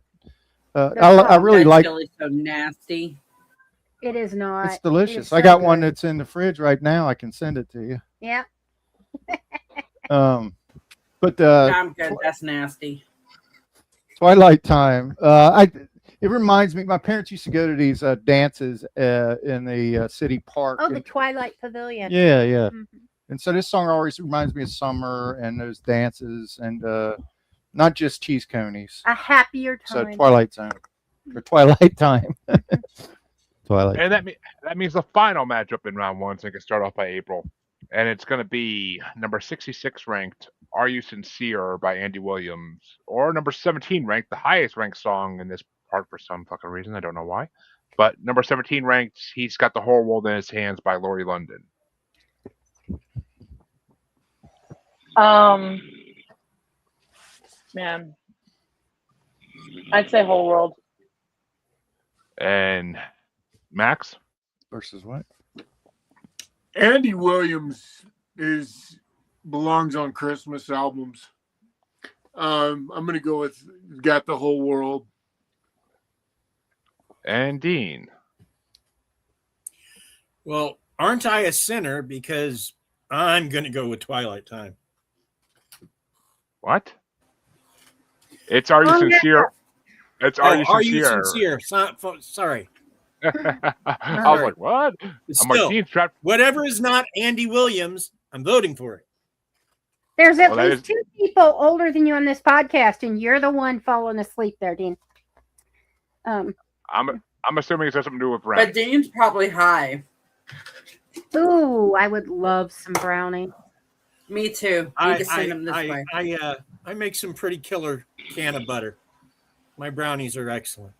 I really like. Chili's so nasty. It is not. It's delicious. It is so I got good. one that's in the fridge right now. I can send it to you. Yeah. But I'm good. That's nasty. Twilight Time. It reminds me. My parents used to go to these dances in the city park. Oh, the Twilight Pavilion. Yeah. Mm-hmm. And so this song always reminds me of summer and those dances, and not just cheese Coney's. A happier So time. Twilight Zone or Twilight Time. Twilight. And that means the final matchup in round 1, so it can start off by April. And it's going to be number 66 ranked Are You Sincere by Andy Williams, or number 17 ranked, the highest ranked song in this part for some fucking reason. I don't know why. But number 17 ranked He's Got the Whole World in His Hands by Laurie London. Man, I'd say Whole World. And Max? Versus what? Andy Williams belongs on Christmas albums. I'm gonna go with Got the Whole World. And Dean? Well, aren't I a sinner? Because I'm gonna go with Twilight Time. What? It's Are You Sincere? It's Are You Sincere? Sorry. I was like, what? Still, Dean's trapped. Whatever is not Andy Williams, I'm voting for it. There's at least 2 people older than you on this podcast, and you're the one falling asleep there, Dean. I'm assuming it has something to do with brownie. But Dean's probably high. Ooh, I would love some brownie. Me too. Need to send them this way. I make some pretty killer can of butter. My brownies are excellent.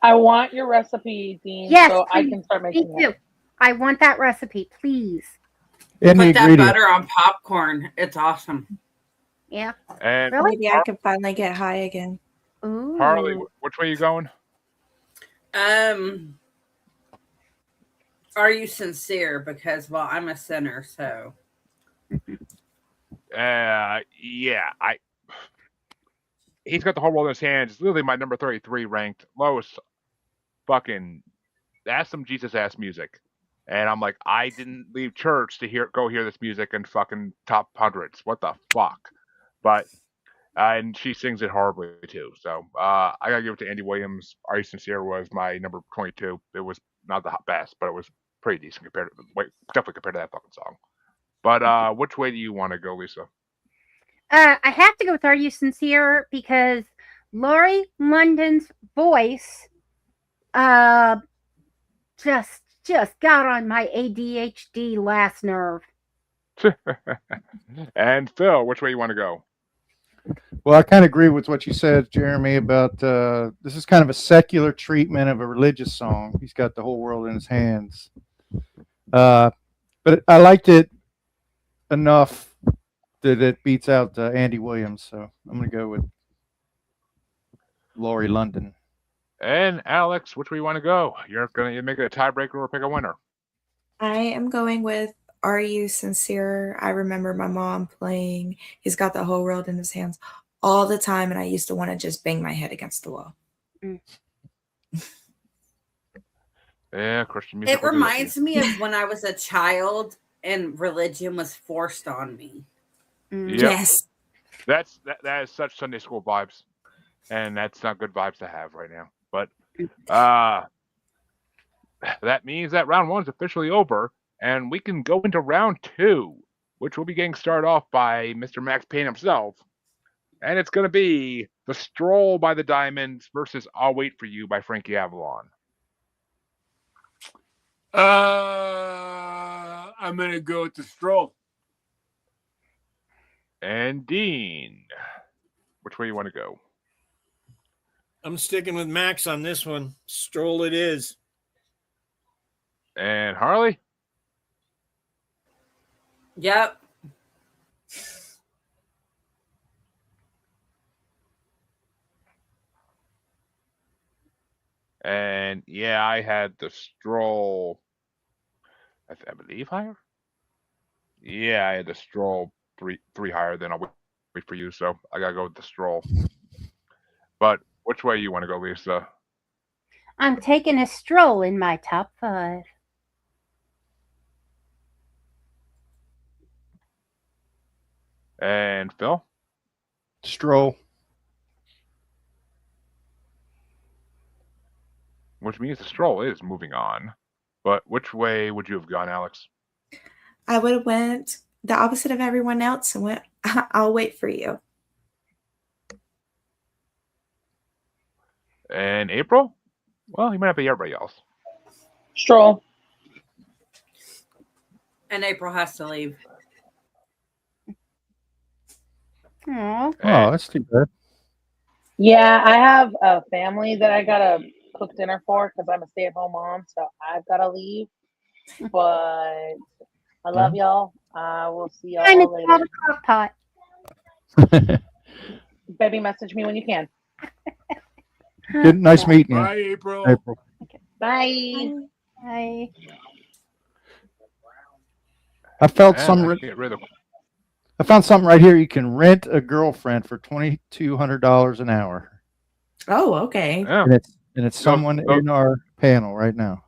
I want your recipe, Dean, Yes, so I please. can start Me making too. it. I want that recipe, please. And Put that butter on popcorn. It's awesome. Yeah. And Really? Maybe I can finally get high again. Ooh. Harley, which way are you going? Are you sincere? Because, well, I'm a sinner, so. Yeah, he's got the whole world in his hands. It's literally my number 33 ranked lowest fucking. That's some Jesus ass music. And I'm like, I didn't leave church to go hear this music and fucking top hundreds. What the fuck? But and she sings it horribly too. So I gotta give it to Andy Williams. Are You Sincere was my number 22. It was not the best, but it was pretty decent definitely compared to that fucking song. But which way do you want to go, Lisa? I have to go with Are You Sincere because Laurie London's voice just got on my ADHD last nerve. And Phil, which way you want to go? Well, I kind of agree with what you said, Jeremy, about this is kind of a secular treatment of a religious song. He's got the whole world in his hands. But I liked it enough that it beats out Andy Williams. So I'm going to go with Laurie London. And Alex, which way you want to go? You're going to make it a tiebreaker or pick a winner? I am going with Are You Sincere? I remember my mom playing He's Got the Whole World in His Hands all the time, and I used to want to just bang my head against the wall. Yeah, Christian music. It reminds me of when I was a child and religion was forced on me. Yep. Yes. That is such Sunday school vibes. And that's not good vibes to have right now. But that means that round 1 is officially over, and we can go into round 2, which will be getting started off by Mr. Max Payne himself. And it's going to be The Stroll by the Diamonds versus I'll Wait for You by Frankie Avalon. I'm going to go with The Stroll. And Dean, which way you want to go? I'm sticking with Max on this one. Stroll it is. And Harley? Yep. And yeah, I had The Stroll, I believe, higher. Yeah, I had The Stroll three higher than I'll Wait for You, so I gotta go with The Stroll. But which way you want to go, Lisa? I'm taking a stroll in my top 5. And Phil? Stroll. Which means The Stroll is moving on. But which way would you have gone, Alex? I would have went the opposite of everyone else and went, I'll Wait for You. And April? Well, you might not be everybody else. Stroll. And April has to leave. Aww. Oh, that's too bad. Yeah, I have a family that I gotta cook dinner for because I'm a stay-at-home mom, so I've gotta leave. But I love y'all. We'll see y'all And it's later. not a crock pot. Baby, message me when you can. Good, nice meeting you. Bye, April. April. Bye. Hi. I felt Man, some. I get rid of. I found something right here. You can rent a girlfriend for $2,200 an hour, Oh, okay. Yeah. and it's someone in our panel right now.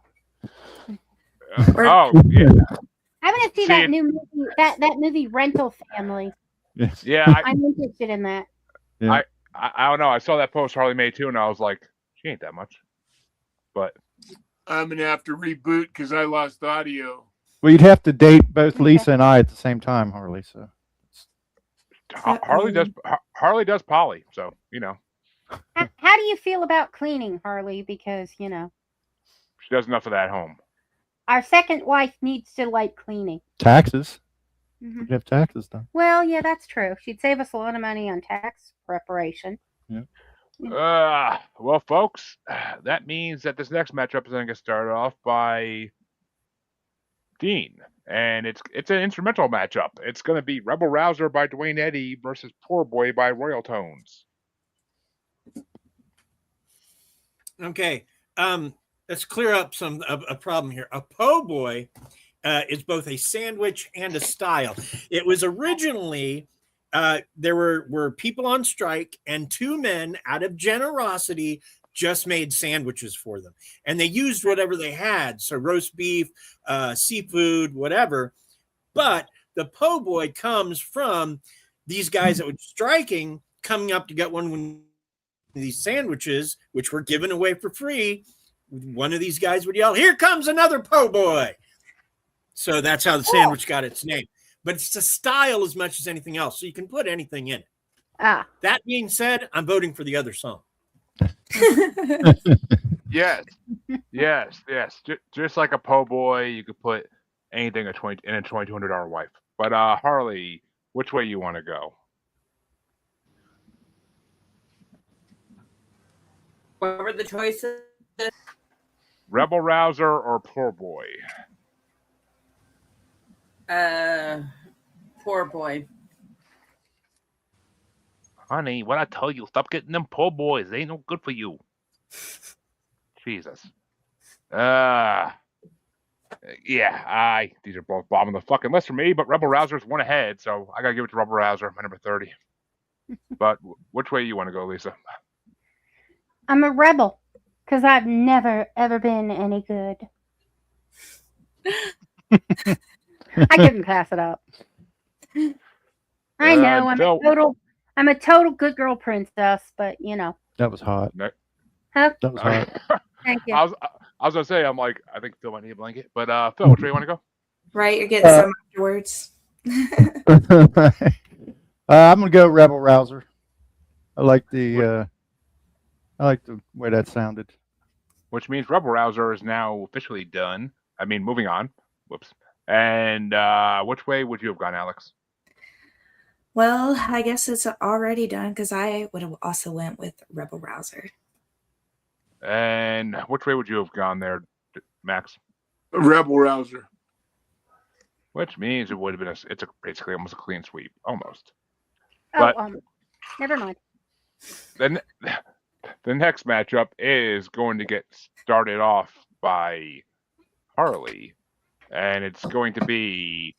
Oh, yeah. I'm gonna see that new movie, that movie Rental Family. Yeah, I'm interested in that. Yeah. I don't know. I saw that post Harley made too, and I was like, she ain't that much. But I'm going to have to reboot because I lost audio. Well, you'd have to date both Lisa and I at the same time, Harley. So Harley does poly, so you know. How do you feel about cleaning, Harley? Because, you know, She does enough of that at home. our second wife needs to like cleaning. taxes. Mhm. You'd have taxes done. Well, yeah, that's true. She'd save us a lot of money on tax preparation. Well, folks, that means that this next matchup is going to get started off by Dean, and it's an instrumental matchup. It's going to be Rebel Rouser by Dwayne Eddy versus Poor Boy by Royal Tones. Okay. let's clear up a problem here. A po' boy is both a sandwich and a style. It was originally there were people on strike, and two men, out of generosity, just made sandwiches for them, and they used whatever they had, so roast beef, seafood, whatever. But the po' boy comes from these guys that were striking, coming up to get one of these sandwiches, which were given away for free. One of these guys would yell, "Here comes another po' boy." So that's how the sandwich got its name. But it's a style as much as anything else, so you can put anything in it. That being said, I'm voting for the other song. Yes. Just like a po' boy, you could put anything in a $2,200 wife. But Harley, which way you want to go? What were the choices? Rebel rouser or poor boy? Poor boy. Honey, what I tell you, stop getting them poor boys. They ain't no good for you. Jesus. Yeah, these are both bombing the fucking list for me, but Rebel Rouser's one ahead, so I gotta give it to Rebel Rouser, my number 30. But which way you want to go, Lisa? I'm a rebel because I've never ever been any good. I couldn't pass it up. I know I'm a total good girl princess, but you know. That was hot. Huh? That was hot. Thank you. I was gonna say, I'm like, I think Phil might need a blanket, but Phil, which way you want to go? Right, you're getting some afterwards. I'm gonna go Rebel Rouser. I like the way that sounded. Which means Rebel Rouser is now officially done. I mean, moving on. Whoops. And which way would you have gone, Alex? Well, I guess it's already done because I would have also went with Rebel Rouser. And which way would you have gone there, Max? Rebel Rouser. Which means it would have been it's basically almost a clean sweep, almost. Oh, But never mind. then the next matchup is going to get started off by Harley, and it's going to be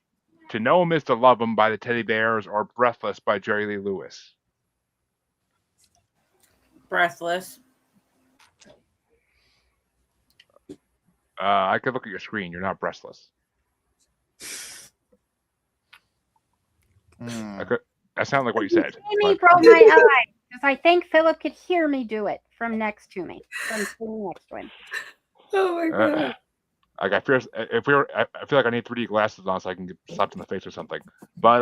To Know 'Em Is to Love 'Em by the Teddy Bears or Breathless by Jerry Lee Lewis. Breathless. I could look at your screen. You're not breathless. That sounded like what you said. See me roll my eye because I think Philip could hear me do it from next to me, from sitting next to him. Oh my god! I feel like I need 3D glasses on so I can get slapped in the face or something. But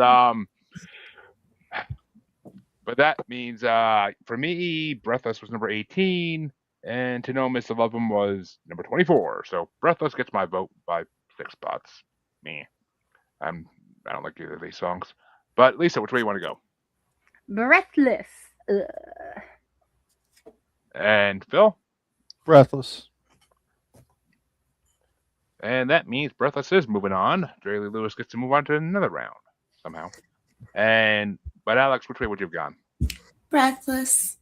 that means for me, Breathless was number 18. And To Know 'Em Is to Love 'Em was number 24. So Breathless gets my vote by 6 spots. Me. I don't like either of these songs. But Lisa, which way you want to go? Breathless. And Phil? Breathless. And that means Breathless is moving on. Jerry Lee Lewis gets to move on to another round somehow. But Alex, which way would you have gone? Breathless.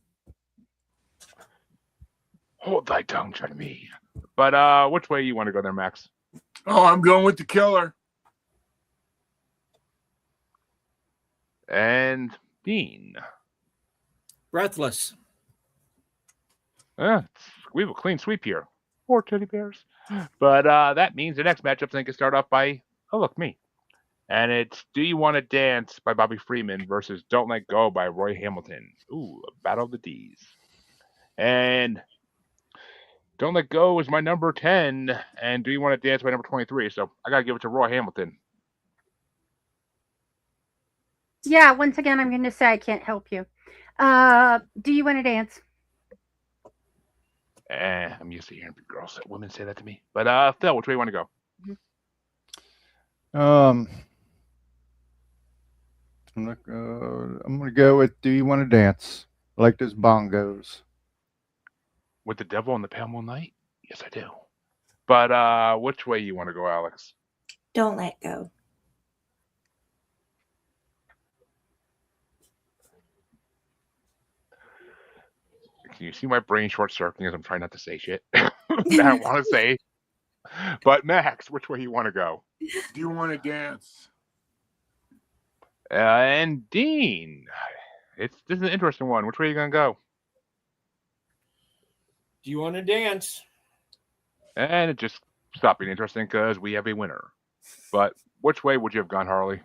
Hold thy tongue, try me. But which way you want to go there, Max? Oh, I'm going with The Killer. And Dean. Breathless. We have a clean sweep here. Poor teddy bears. But that means the next matchup thing can start off by me. And it's Do You Want to Dance by Bobby Freeman versus Don't Let Go by Roy Hamilton. Ooh, a battle of the D's. And Don't Let Go is my number 10, and Do You Want to Dance by number 23. So I got to give it to Roy Hamilton. Yeah, once again, I'm going to say I can't help you. Do you want to dance? I'm used to hearing women say that to me. But Phil, which way you want to go? I'm going to go with Do You Want to Dance? I like those bongos. With the Devil on the Pale Moonlight? Yes, I do. But which way you want to go, Alex? Don't Let Go. Can you see my brain short circling as I'm trying not to say shit? that I want to say. But Max, which way you want to go? Do you want to dance? And Dean, this is an interesting one. Which way are you gonna go? Do you want to dance? And it just stopped being interesting because we have a winner. But which way would you have gone, Harley?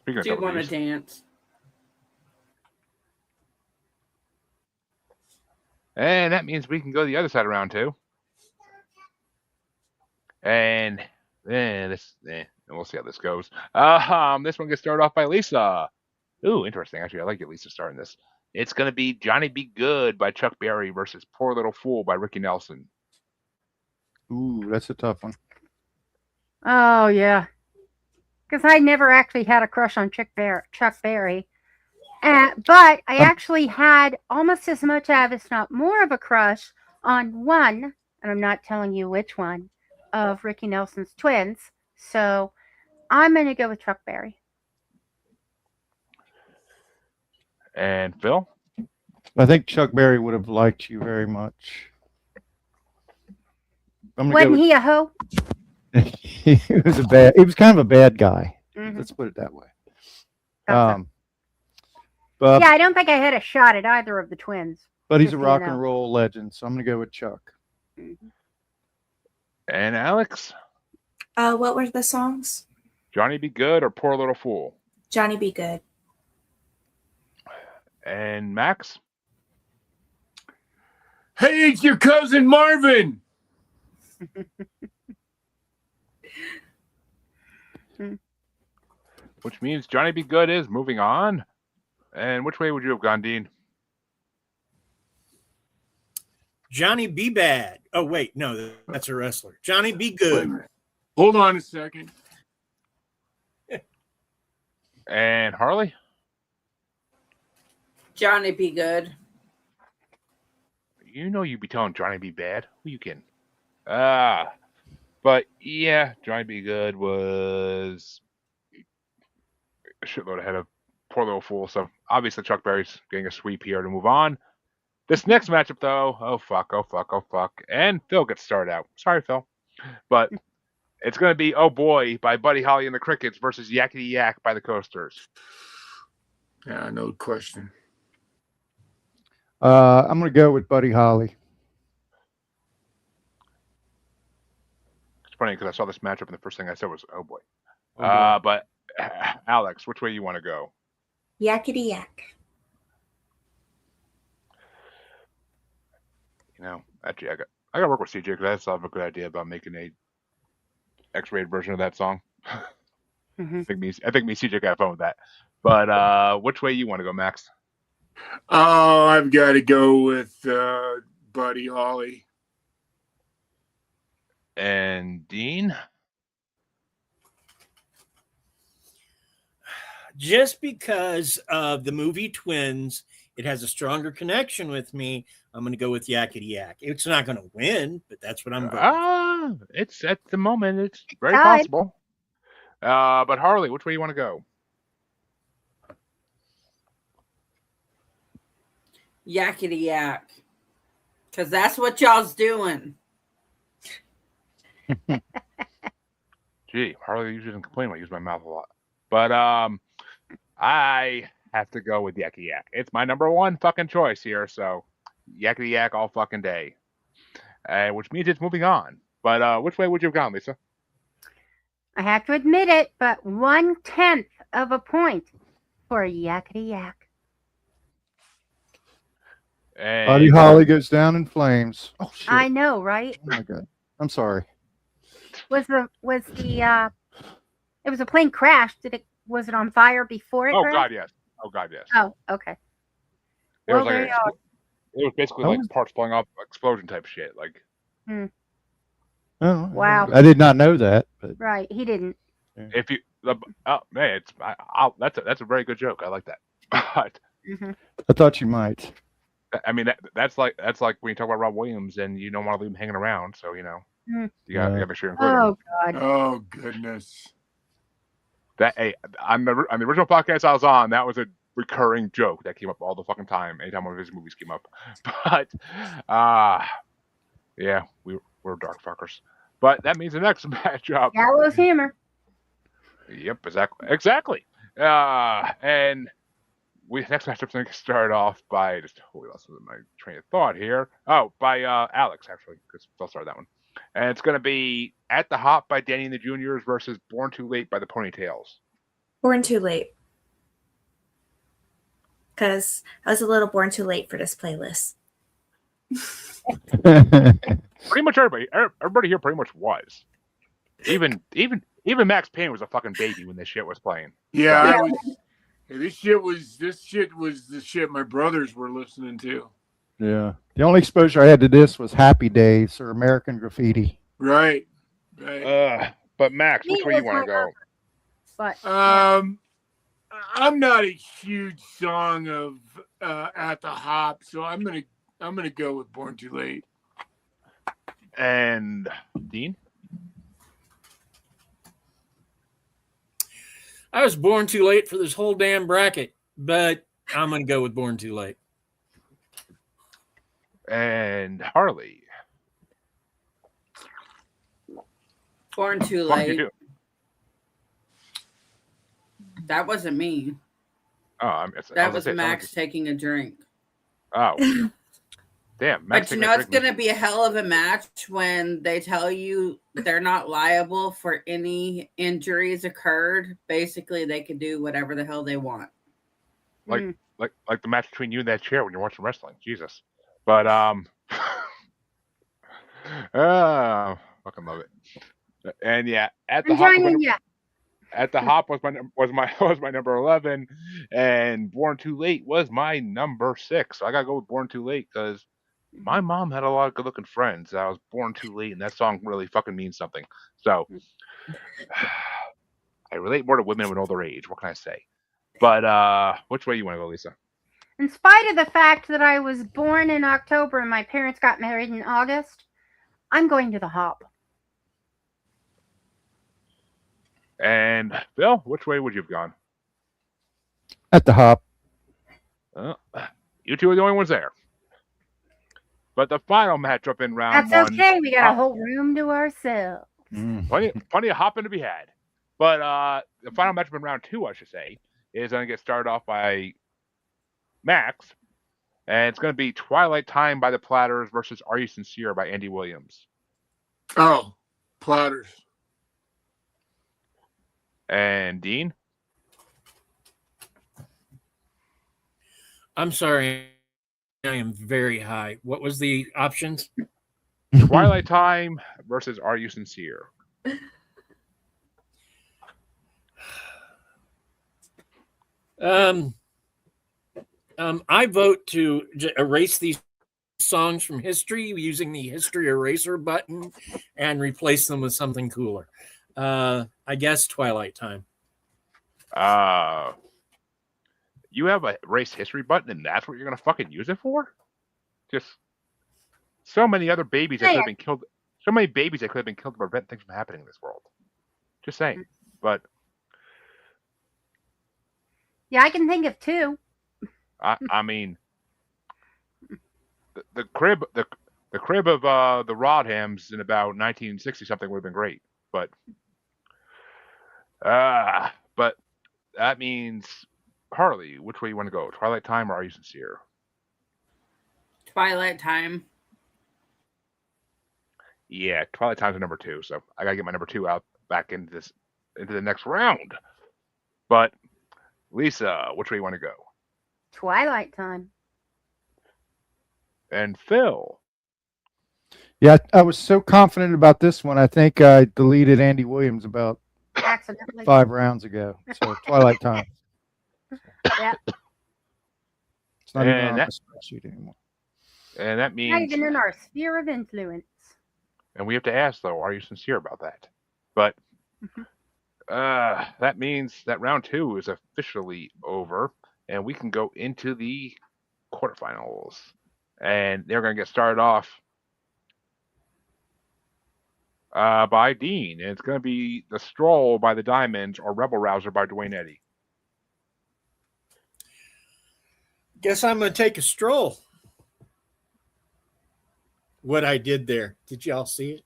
Speaking of Do you want to W's. dance? And that means we can go the other side of round two. And we'll see how this goes. This one gets started off by Lisa. Ooh, interesting. Actually, I like it, Lisa, starting this. It's going to be Johnny Be Good by Chuck Berry versus Poor Little Fool by Ricky Nelson. Ooh, that's a tough one. Oh, yeah. Because I never actually had a crush on Chuck Berry. But I actually had almost as much of, if not more of a crush on one, and I'm not telling you which one, of Ricky Nelson's twins. So I'm going to go with Chuck Berry. And Phil? I think Chuck Berry would have liked you very much. Wasn't he a hoe? He was kind of a bad guy. Mm-hmm. Let's put it that way. But yeah, I don't think I had a shot at either of the twins. But he's a rock and roll legend, so I'm going to go with Chuck. Mm-hmm. And Alex? What were the songs? Johnny Be Good or Poor Little Fool? Johnny Be Good. And Max? Hey, it's your cousin Marvin. Which means Johnny Be Good is moving on. And which way would you have gone, Dean? Johnny Be Bad. Oh, wait. No, that's a wrestler. Johnny Be Good. Hold on a second. And Harley? Johnny Be Good. You know you'd be telling Johnny Be Bad. Who you kidding? But yeah, Johnny Be Good was a shitload ahead of Poor Little Fool. So obviously Chuck Berry's getting a sweep here to move on. This next matchup, though, oh fuck. And Phil gets started out. Sorry, Phil. But it's going to be Oh Boy by Buddy Holly and the Crickets versus Yakety Yak by the Coasters. Yeah, no question. I'm going to go with Buddy Holly. It's funny because I saw this matchup and the first thing I said was, oh boy. But Alex, which way you want to go? Yakety Yak. You know, actually, I got to work with CJ because I still have a good idea about making a X-rated version of that song. Mm-hmm. I think me CJ got a phone with that. But which way you want to go, Max? Oh, I've got to go with Buddy Holly. And Dean? Just because of the movie Twins, it has a stronger connection with me. I'm going to go with Yakety Yak. It's not going to win, but that's what I'm voting. It's at the moment, it's very possible. But Harley, which way you want to go? Yakety Yak. Because that's what y'all's doing. Gee, Harley usually doesn't complain when I use my mouth a lot. But I have to go with Yakety Yak. It's my number one fucking choice here, so Yakety Yak all fucking day. Which means it's moving on. But which way would you have gone, Lisa? I have to admit it, but 1/10 of a point for Yakety Yak. And Buddy Holly goes down in flames. Oh shit! I know, right? Oh my god! I'm sorry. Was the it was a plane crash? Was it on fire before it crashed? God, yes. Oh god, yes. Oh, okay. It Well, was there you are. it was basically like parts blowing up, explosion type shit. Like, Oh, Wow. I did not know that. But Right, he didn't. if you, oh man, that's a very good joke. I like that. But Mm-hmm. I thought you might. I mean, that's like when you talk about Rob Williams and you don't want to leave him hanging around. So you know, you got to make sure you include him. Oh God. Oh goodness. That on the original podcast I was on, that was a recurring joke that came up all the fucking time anytime one of his movies came up. But yeah, we're dark fuckers. But that means the next matchup. Gallows humor. Yep, exactly. And next matchup's going to start off by just totally lost my train of thought here. Oh, by Alex actually, because I'll start that one. And it's going to be At the Hop by Danny and the Juniors versus Born Too Late by the Ponytails. Born Too Late. Because I was a little born too late for this playlist. Pretty much everybody here pretty much was. Even Max Payne was a fucking baby when this shit was playing. Yeah, this shit was the shit my brothers were listening to. Yeah. The only exposure I had to this was Happy Days or American Graffiti. Right. But Max, which way you want to go? But I'm not a huge song of At the Hop, so I'm gonna go with Born Too Late. And Dean? I was born too late for this whole damn bracket, but I'm going to go with Born Too Late. And Harley? Born Too What did you Late. do? That wasn't me. Oh, That was Max taking a drink. Oh. Damn. Max But you know it's going to be a hell of a match when they tell you they're not liable for any injuries occurred. Basically, they can do whatever the hell they want. Like the match between you and that chair when you're watching wrestling. Jesus. But fucking love it. And yeah, At the Hop was my number 11, and Born Too Late was my number 6. So I gotta go with Born Too Late because my mom had a lot of good looking friends. I was born too late, and that song really fucking means something. So I relate more to women of an older age. What can I say? But which way you want to go, Lisa? in spite of the fact that I was born in October and my parents got married in August, I'm going to the Hop. And Bill, which way would you have gone? At the Hop. You two are the only ones there. But the final matchup in round That's one. okay. We got a whole room to ourselves. Plenty of hopping to be had. But the final matchup in round 2, I should say, is going to get started off by Max. And it's going to be Twilight Time by the Platters versus Are You Sincere by Andy Williams. Oh, Platters. And Dean? I'm sorry. I am very high. What was the options? Twilight Time versus Are You Sincere? I vote to erase these songs from history using the history eraser button and replace them with something cooler. I guess Twilight Time. You have a race history button, and that's what you're gonna fucking use it for? Just so many other babies that could have been killed. So many babies that could have been killed to prevent things from happening in this world. Just saying. But Yeah, I can think of 2. I mean, the crib of the Rodhams in about 1960 something would have been great, but that means Harley, which way you want to go? Twilight Time or Are You Sincere? Twilight Time. Yeah, Twilight Time's number 2, so I gotta get my number 2 out back into the next round. But Lisa, which way you want to go? Twilight Time. And Phil. Yeah, I was so confident about this one. I think I deleted Andy Williams about Accidentally. 5 rounds ago. So Twilight Time. Yeah. It's not even on the spreadsheet anymore. And that means Not even in our sphere of influence. And we have to ask though, are you sincere about that? But that means that round 2 is officially over, and we can go into the quarterfinals. And they're going to get started off by Dean. And it's going to be The Stroll by the Diamonds or Rebel Rouser by Dwayne Eddy. Guess I'm going to take a stroll. What I did there. Did y'all see it?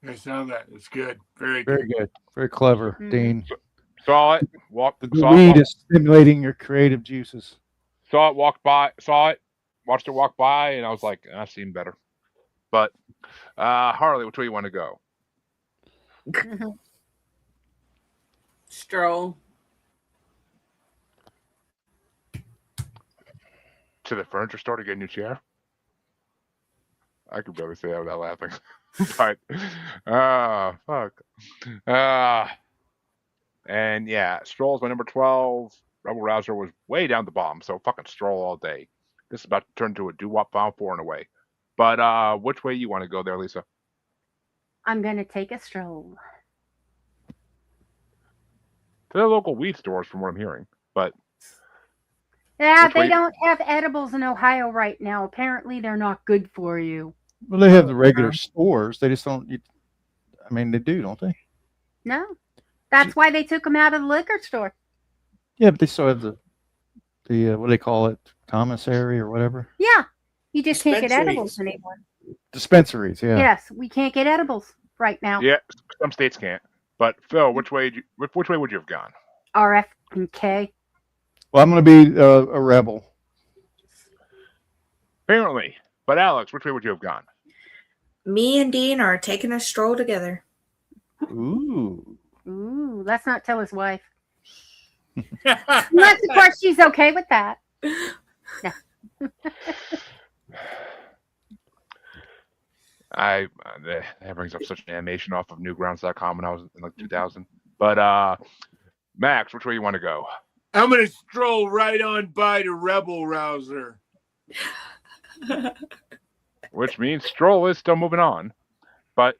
I saw that. It's good. Very Very good. good. Very clever, Mhm. Dean. Saw it. The weed is stimulating your creative juices. Saw it walk by. Saw it. Watched it walk by, and I was like, I've seen better. But Harley, which way you want to go? Stroll. To the furniture store to get a new chair? I could barely say that without laughing. But fuck. And yeah, Stroll's my number 12. Rebel Rouser was way down the bottom, so fucking Stroll all day. This is about to turn into a doo-wop Final Four in a way. But which way you want to go there, Lisa? I'm going to take a stroll. To the local weed stores, from what I'm hearing. But Yeah, Which way- they don't have edibles in Ohio right now. Apparently, they're not good for you. Well, they have the regular stores. They just don't. I mean, they do, don't they? No. That's why they took them out of the liquor store. Yeah, but they still have the what do they call it? Commissary or whatever. Yeah. You just can't get Dispensaries. edibles anymore. Dispensaries. Yeah. Yes, we can't get edibles right now. yeah, some states can't. But Phil, which way would you have gone? RF and K. Well, I'm going to be a rebel. Apparently. But Alex, which way would you have gone? Me and Dean are taking a stroll together. Ooh. Ooh, let's not tell his wife. Unless, of course, she's okay with that. That brings up such an animation off of Newgrounds.com when I was in like 2000. But Max, which way you want to go? I'm going to stroll right on by to Rebel Rouser. Which means Stroll is still moving on. But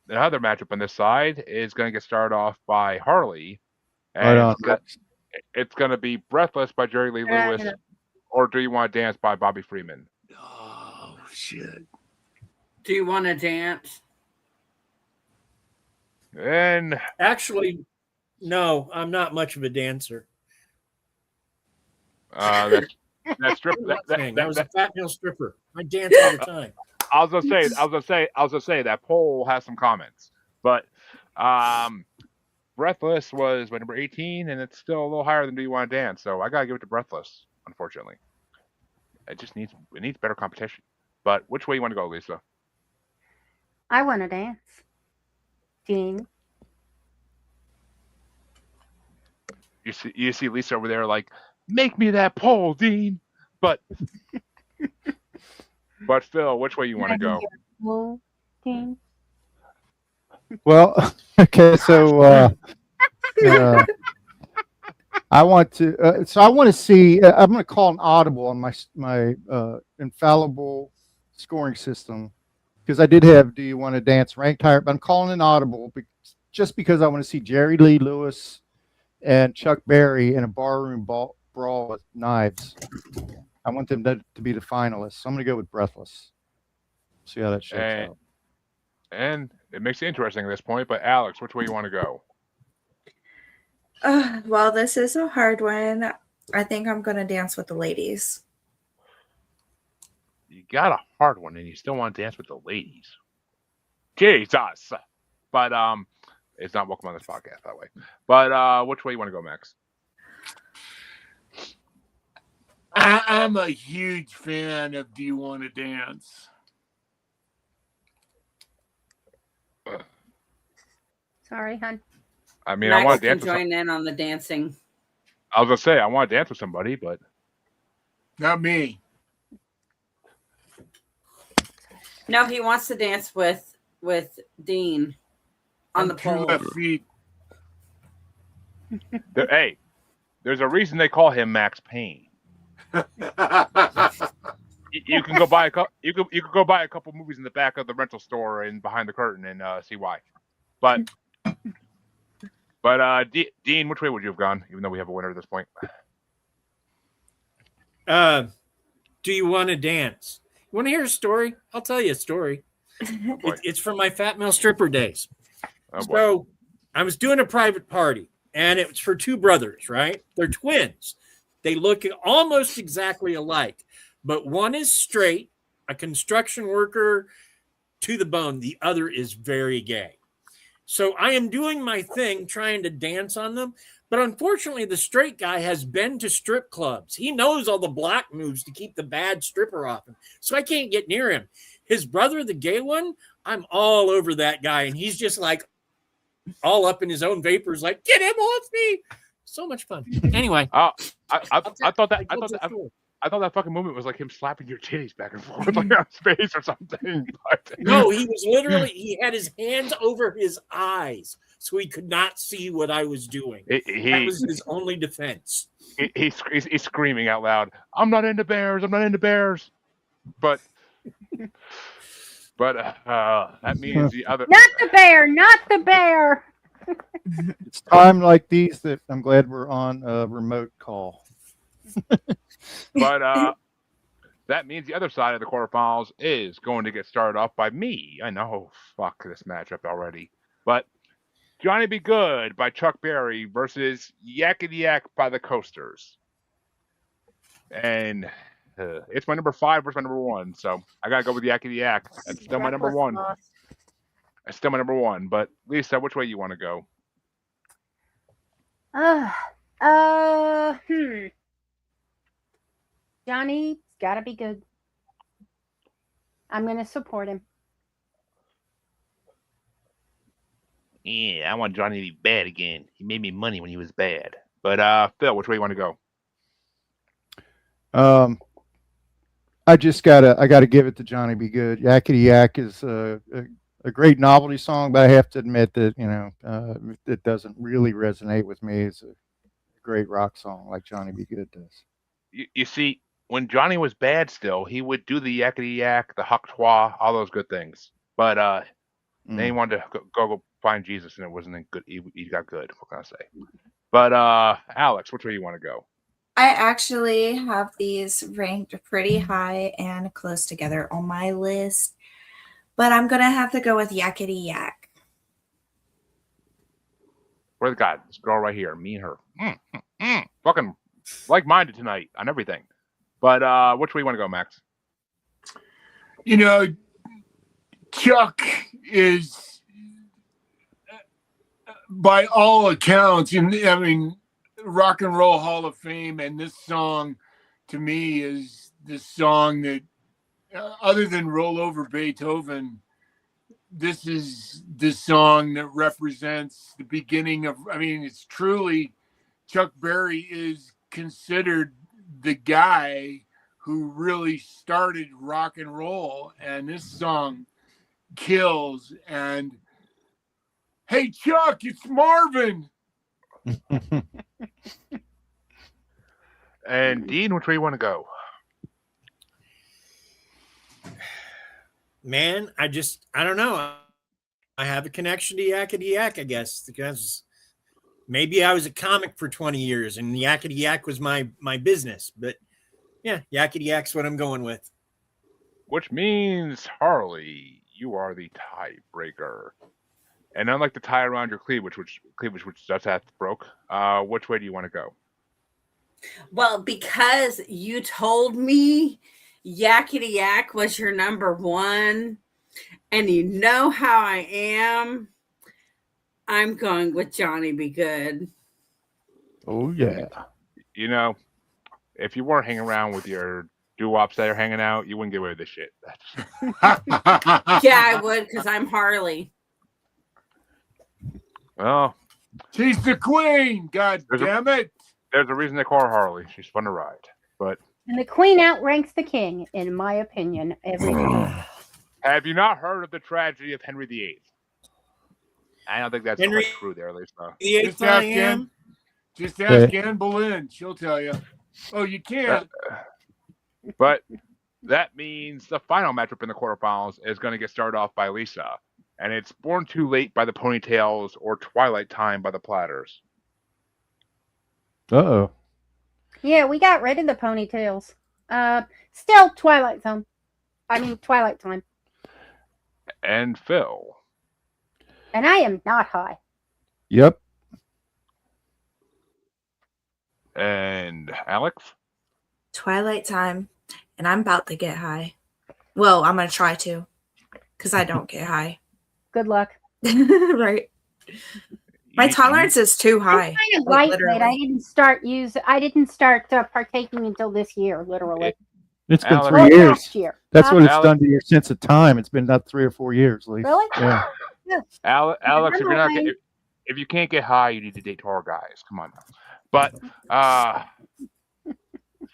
the other matchup on this side is going to get started off by Harley. Right on. It's going to be Breathless by Jerry Lee Lewis, or Do You Want to Dance by Bobby Freeman. Oh, shit. Do you want to dance? And Actually, no, I'm not much of a dancer. that strip. I was a fat male stripper. I dance all the time. I was gonna say that poll has some comments, but Breathless was my number 18, and it's still a little higher than Do You Want to Dance, so I gotta give it to Breathless. Unfortunately, it needs better competition. But which way you want to go, Lisa? I want to dance. Dean. You see Lisa over there like, make me that poll, Dean. But Phil, which way you want to go? Well, Dean. Well, okay, so I want to. So I want to see. I'm going to call an audible on my infallible scoring system because I did have Do You Want to Dance ranked higher, but I'm calling an audible just because I want to see Jerry Lee Lewis and Chuck Berry in a barroom brawl with knives. I want them to be the finalists. So I'm going to go with Breathless. See how that shakes out. And it makes it interesting at this point. But Alex, which way you want to go? Well, this is a hard one. I think I'm going to dance with the ladies. You got a hard one, and you still want to dance with the ladies. Jesus. But it's not welcome on this podcast that way. But which way you want to go, Max? I'm a huge fan of Do You Want to Dance? Sorry, hon. I mean, Max I want to can dance with join in on the dancing. I was going to say, I want to dance with somebody, but Not me. No, he wants to dance with Dean on the Two pole. left feet. hey, there's a reason they call him Max Payne. You can go buy a couple. You could go buy a couple movies in the back of the rental store and behind the curtain and see why. But Dean, which way would you have gone? Even though we have a winner at this point. Do you want to dance? You want to hear a story? I'll tell you a story. It's from my fat male stripper days. Oh, boy. So I was doing a private party, and it was for two brothers, right? They're twins. They look almost exactly alike, but one is straight, a construction worker to the bone. The other is very gay. So I am doing my thing trying to dance on them. But unfortunately, the straight guy has been to strip clubs. He knows all the block moves to keep the bad stripper off him. So I can't get near him. His brother, the gay one, I'm all over that guy. And he's just like all up in his own vapors, like, get him off me. So much fun. Anyway. I thought that fucking movement was like him slapping your titties back and forth like on space or something. But... No, he was literally, he had his hands over his eyes so he could not see what I was doing. That was his only defense. He's screaming out loud, I'm not into bears. I'm not into bears. But that means the other. Not the bear. Not the bear. It's time like these that I'm glad we're on a remote call. But that means the other side of the quarterfinals is going to get started off by me. I know, fuck this matchup already. But Johnny Be Good by Chuck Berry versus Yakety Yak by the Coasters. And it's my number 5 versus my number 1. So I got to go with Yakety Yak. That's still my number 1. That's still my number 1. But Lisa, which way you want to go? Johnny's gotta be good. I'm gonna support him. Yeah, I want Johnny to be bad again. He made me money when he was bad. But Phil, which way you want to go? I gotta give it to Johnny Be Good. Yakety Yak is a great novelty song, but I have to admit that it doesn't really resonate with me as a great rock song like Johnny Be Good does. You see, when Johnny was bad still, he would do the Yakety Yak, the Huck Twa, all those good things. But then he wanted to go find Jesus, and it wasn't good. He got good. What can I say? But Alex, which way you want to go? I actually have these ranked pretty high and close together on my list, but I'm gonna have to go with Yakety Yak. Where's God? This girl right here, me and her, fucking like-minded tonight on everything. But which way you want to go, Max? You know, Chuck is, by all accounts, Rock and Roll Hall of Fame, and this song, to me, is the song that, other than Roll Over Beethoven, this is the song that represents the beginning of, it's truly, Chuck Berry is considered the guy who really started rock and roll, and this song kills. And hey, Chuck, it's Marvin. And Dean, which way you want to go? Man, I don't know. I have a connection to Yakety Yak, I guess, because maybe I was a comic for 20 years and Yakety Yak was my business. But yeah, Yakety Yak's what I'm going with. Which means, Harley, you are the tiebreaker. And unlike the tie around your cleavage, which does have broke, which way do you want to go? Well, because you told me Yakety Yak was your number 1, and you know how I am, I'm going with Johnny Be Good. Oh, yeah. You know, if you weren't hanging around with your doo-wops that are hanging out, you wouldn't get away with this shit. Yeah, I would, because I'm Harley. Well, she's the queen. God damn it. There's a reason they call her Harley. She's fun to ride. And the queen outranks the king, in my opinion, every time. Have you not heard of the tragedy of Henry VIII? I don't think that's quite true there, Lisa. Just ask Anne Boleyn. She'll tell you. Oh, you can't. But that means the final matchup in the quarterfinals is going to get started off by Lisa. And it's Born Too Late by the Ponytails or Twilight Time by the Platters. Uh-oh. Yeah, we got rid of the ponytails. Still Twilight Time. And Phil. And I am not high. Yep. And Alex? Twilight Time, and I'm about to get high. Well, I'm gonna try to, because I don't get high. Good luck. Right. My tolerance is too high. I'm kind of like, lightweight. I didn't start partaking until this year, literally. It's been Alex- 3 Or years. last year. That's what it's Alex- done to your sense of time. It's been about 3 or 4 years, at least. Really? Yeah. Alex, if you're not Never mind. if you can't get high, you need to date taller guys. Come on now. But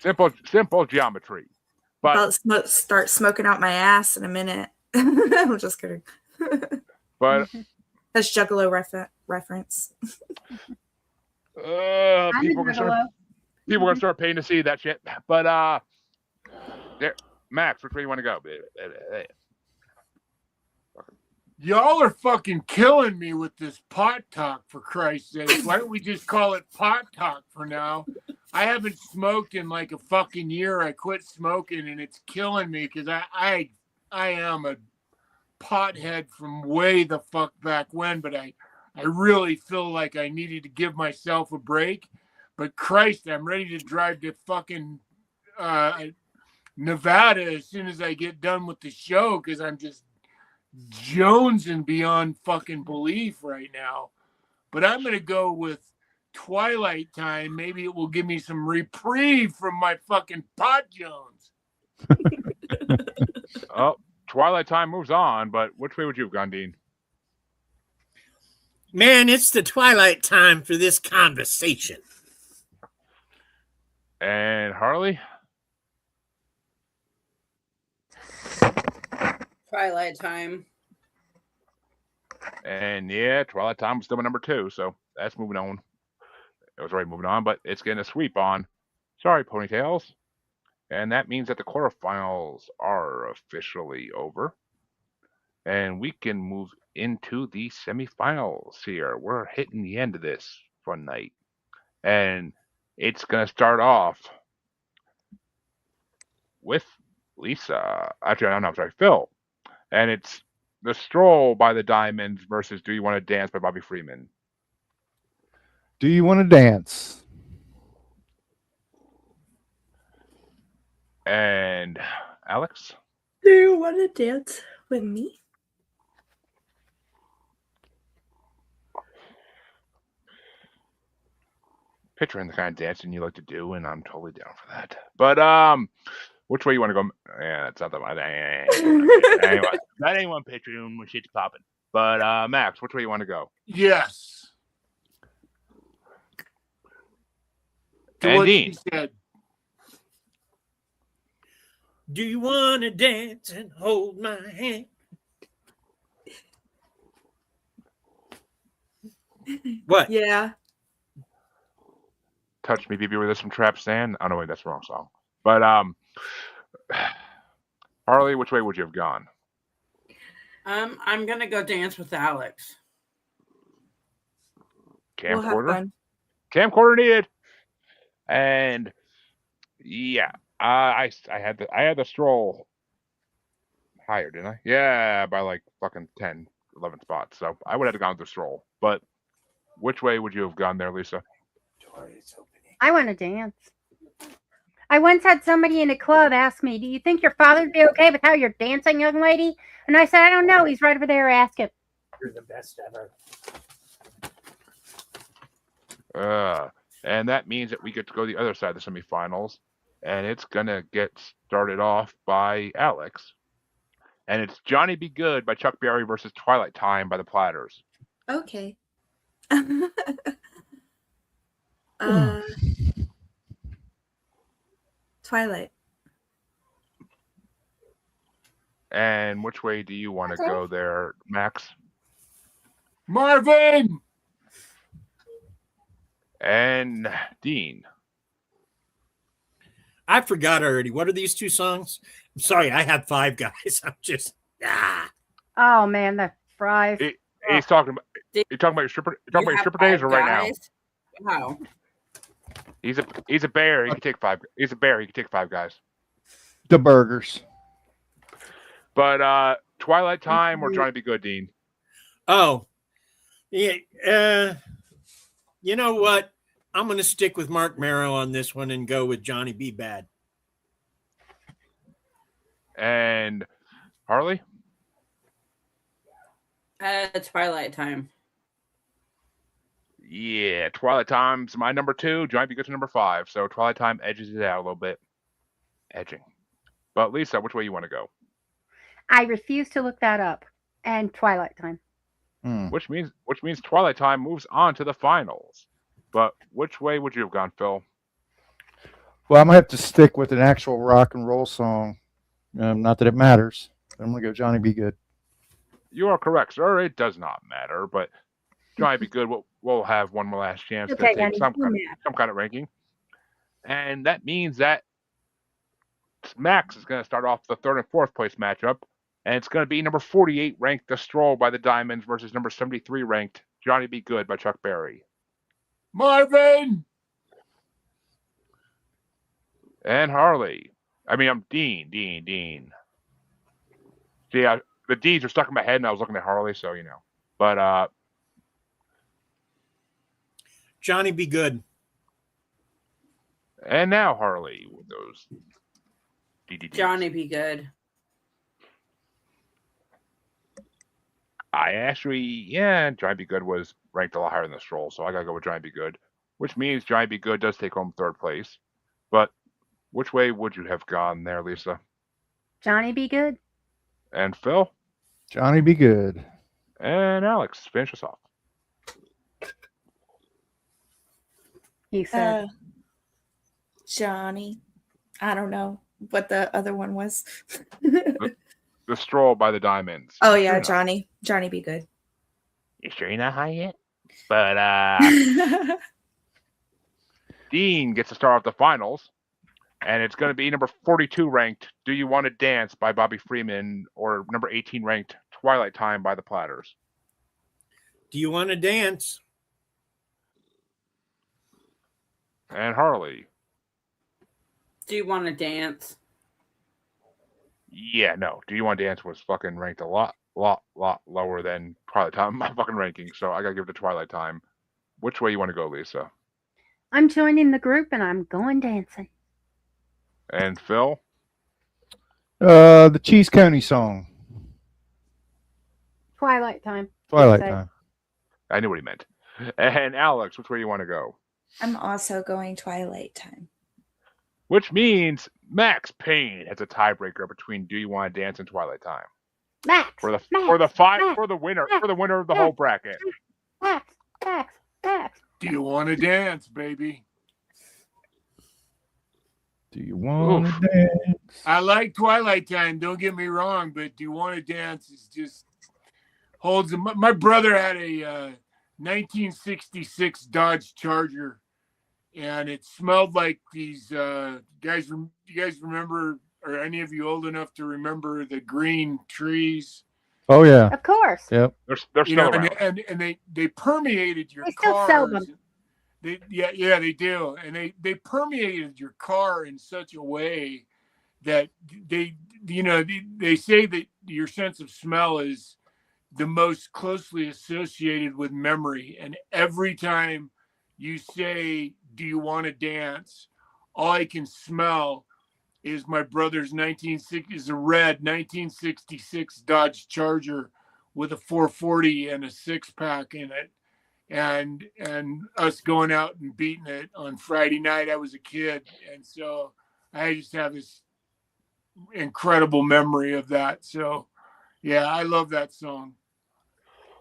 simple geometry. But Start smoking out my ass in a minute. I'm just kidding. but That's Juggalo reference. people are gonna start paying to see that shit. But there, Max, which way you want to go? Y'all are fucking killing me with this pot talk, for Christ's sake. Why don't we just call it pot talk for now? I haven't smoked in like a fucking year. I quit smoking and it's killing me because I am a pothead from way the fuck back when, but I really feel like I needed to give myself a break. But Christ, I'm ready to drive to fucking Nevada as soon as I get done with the show because I'm just jonesing beyond fucking belief right now. But I'm going to go with Twilight Time. Maybe it will give me some reprieve from my fucking pot jones. Oh, Twilight Time moves on, but which way would you have gone, Dean? Man, it's the twilight time for this conversation. And Harley? Twilight Time. And yeah, Twilight Time was still my number 2, so that's moving on. It was already moving on, but it's getting a sweep on. Sorry, Ponytails. And that means that the quarterfinals are officially over. And we can move into the semifinals here. We're hitting the end of this fun night. And it's going to start off with Lisa. Actually, I'm sorry, Phil. And it's The Stroll by the Diamonds versus Do You Want to Dance by Bobby Freeman. Do you want to dance? And Alex? Do you want to dance with me? Picturing the kind of dancing you like to do, and I'm totally down for that. But which way you want to go? Yeah, that's not the one. That ain't one picturing when shit's popping. But Max, which way you want to go? Yes. To And what Dean. she said. Do you want to dance and hold my hand? What? Yeah. Touch Me, Baby, with this from Trap Stand. Oh, no, wait, that's the wrong song. But Harley, which way would you have gone? I'm gonna go dance with Alex. We'll have Camcorder? fun. Camcorder needed. And yeah, I had the Stroll higher, didn't I? Yeah, by like fucking 10, 11 spots. So I would have gone with the Stroll. But which way would you have gone there, Lisa? I want to dance. I once had somebody in a club ask me, "Do you think your father would be okay with how you're dancing, young lady?" And I said, "I don't know. He's right over there. Ask him." You're the best ever. And that means that we get to go to the other side of the semifinals. And it's going to get started off by Alex. And it's Johnny Be Good by Chuck Berry versus Twilight Time by the Platters. Okay. Twilight. And which way do you want to go there, Max? Marvin! And Dean. I forgot already. What are these two songs? I'm sorry, I have 5 guys. I'm just Oh man, the fries. He's talking about. You're talking about your stripper. You're talking about your stripper days or right now? Wow. He's a bear. He can take 5. He's a bear. He can take 5 guys. The burgers. But Twilight Time or Johnny Be Good, Dean? Oh. Yeah, you know what? I'm going to stick with Mark Merrow on this one and go with Johnny B. Bad. And Harley? Twilight Time. Yeah, Twilight Time's my number 2. Johnny B. Good's number 5. So Twilight Time edges it out a little bit. Edging. But Lisa, which way you want to go? I refuse to look that up. And Twilight Time. Which means Twilight Time moves on to the finals. But which way would you have gone, Phil? Well, I'm gonna have to stick with an actual rock and roll song. Not that it matters. I'm gonna go Johnny B. Good. You are correct, sir. It does not matter, but Johnny B. Good we'll have one more last chance Okay, to take Johnny, some kind of ranking. And that means that Max is going to start off the 3rd and 4th place matchup, and it's going to be number 48 ranked The Stroll by the Diamonds versus number 73 ranked Johnny B. Good by Chuck Berry. Marvin! And Harley. I'm Dean. See, the D's are stuck in my head, and I was looking at Harley, so you know. But Johnny B. Good. And now Harley with those DDDs. Johnny B. Good. Johnny B. Good was ranked a lot higher than The Stroll, so I gotta go with Johnny B. Good, which means Johnny B. Good does take home 3rd place. But which way would you have gone there, Lisa? Johnny B. Good. And Phil? Johnny B. Good. And Alex, finish us off. He said. Johnny. I don't know what the other one was. The Stroll by the Diamonds. Oh, yeah, Johnny. Johnny B. Good. You sure you're not high yet? But Dean gets to start off the finals, and it's going to be number 42 ranked Do You Want to Dance by Bobby Freeman or number 18 ranked Twilight Time by the Platters. Do you want to dance? And Harley. Do you want to dance? Yeah, no. Do You Want to Dance was fucking ranked a lot lower than Twilight Time in my fucking ranking, so I gotta give it to Twilight Time. Which way you want to go, Lisa? I'm joining the group and I'm going dancing. And Phil? The Cheese Coney song. Twilight Time. Twilight Time. I knew what he meant. And Alex, which way you want to go? I'm also going Twilight Time. Which means Max Payne has a tiebreaker between Do You Want to Dance and Twilight Time. Max. For the winner of the whole bracket. Max. Do you want to dance, baby? Do you want to dance? I like Twilight Time, don't get me wrong, but Do You Want to Dance is just holds. My brother had a 1966 Dodge Charger, and it smelled like these guys. You guys remember, or any of you old enough to remember the green trees? Oh yeah, Of course. yep. They're still around. And they permeated your They still cars. sell them. They do, and they permeated your car in such a way that they say that your sense of smell is the most closely associated with memory, and every time you say, "Do you want to dance?" all I can smell is my brother's is a red 1966 Dodge Charger with a 440 and a 6-pack in it, and us going out and beating it on Friday night. I was a kid, and so I just have this incredible memory of that. So yeah, I love that song.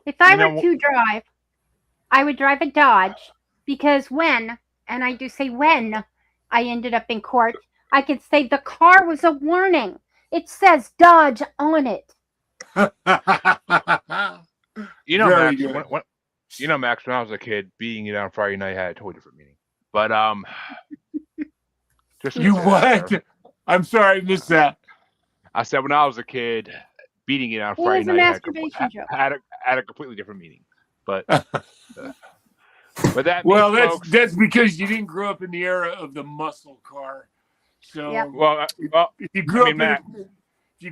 If I were to drive, I would drive a Dodge because when I do say when I ended up in court, I could say the car was a warning. It says Dodge on it. You know, Very Max, good. Max, when I was a kid, beating you down Friday night had a totally different meaning. But just You what? I'm sorry, I missed that. I said when I was a kid, beating you down It Friday was a night masturbation joke. had a completely different meaning. But but that Well, means, folks, that's because you didn't grow up in the era of the muscle car. So Yep. if you grew Max,